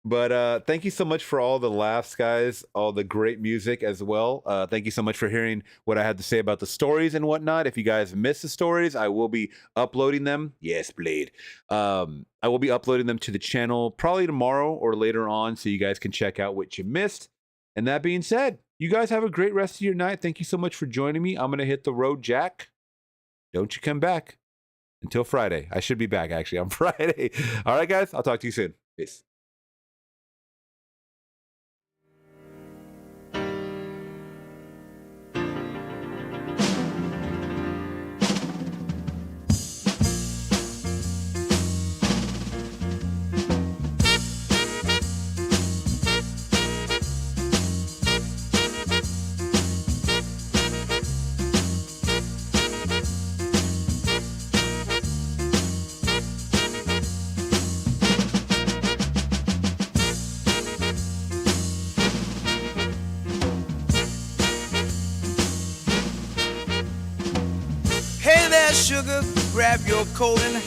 But thank you so much for all the laughs, guys, all the great music as well. Thank you so much for hearing what I had to say about the stories and whatnot. If you guys missed the stories, I will be uploading them. Yes, Blade. I will be uploading them to the channel probably tomorrow or later on, so you guys can check out what you missed. And that being said, you guys have a great rest of your night. Thank you so much for joining me. I'm going to hit the road, Jack. Don't you come back until Friday. I should be back, actually, on Friday. All right, guys. I'll talk to you soon. Peace. Hey there, sugar, grab your coat and hat.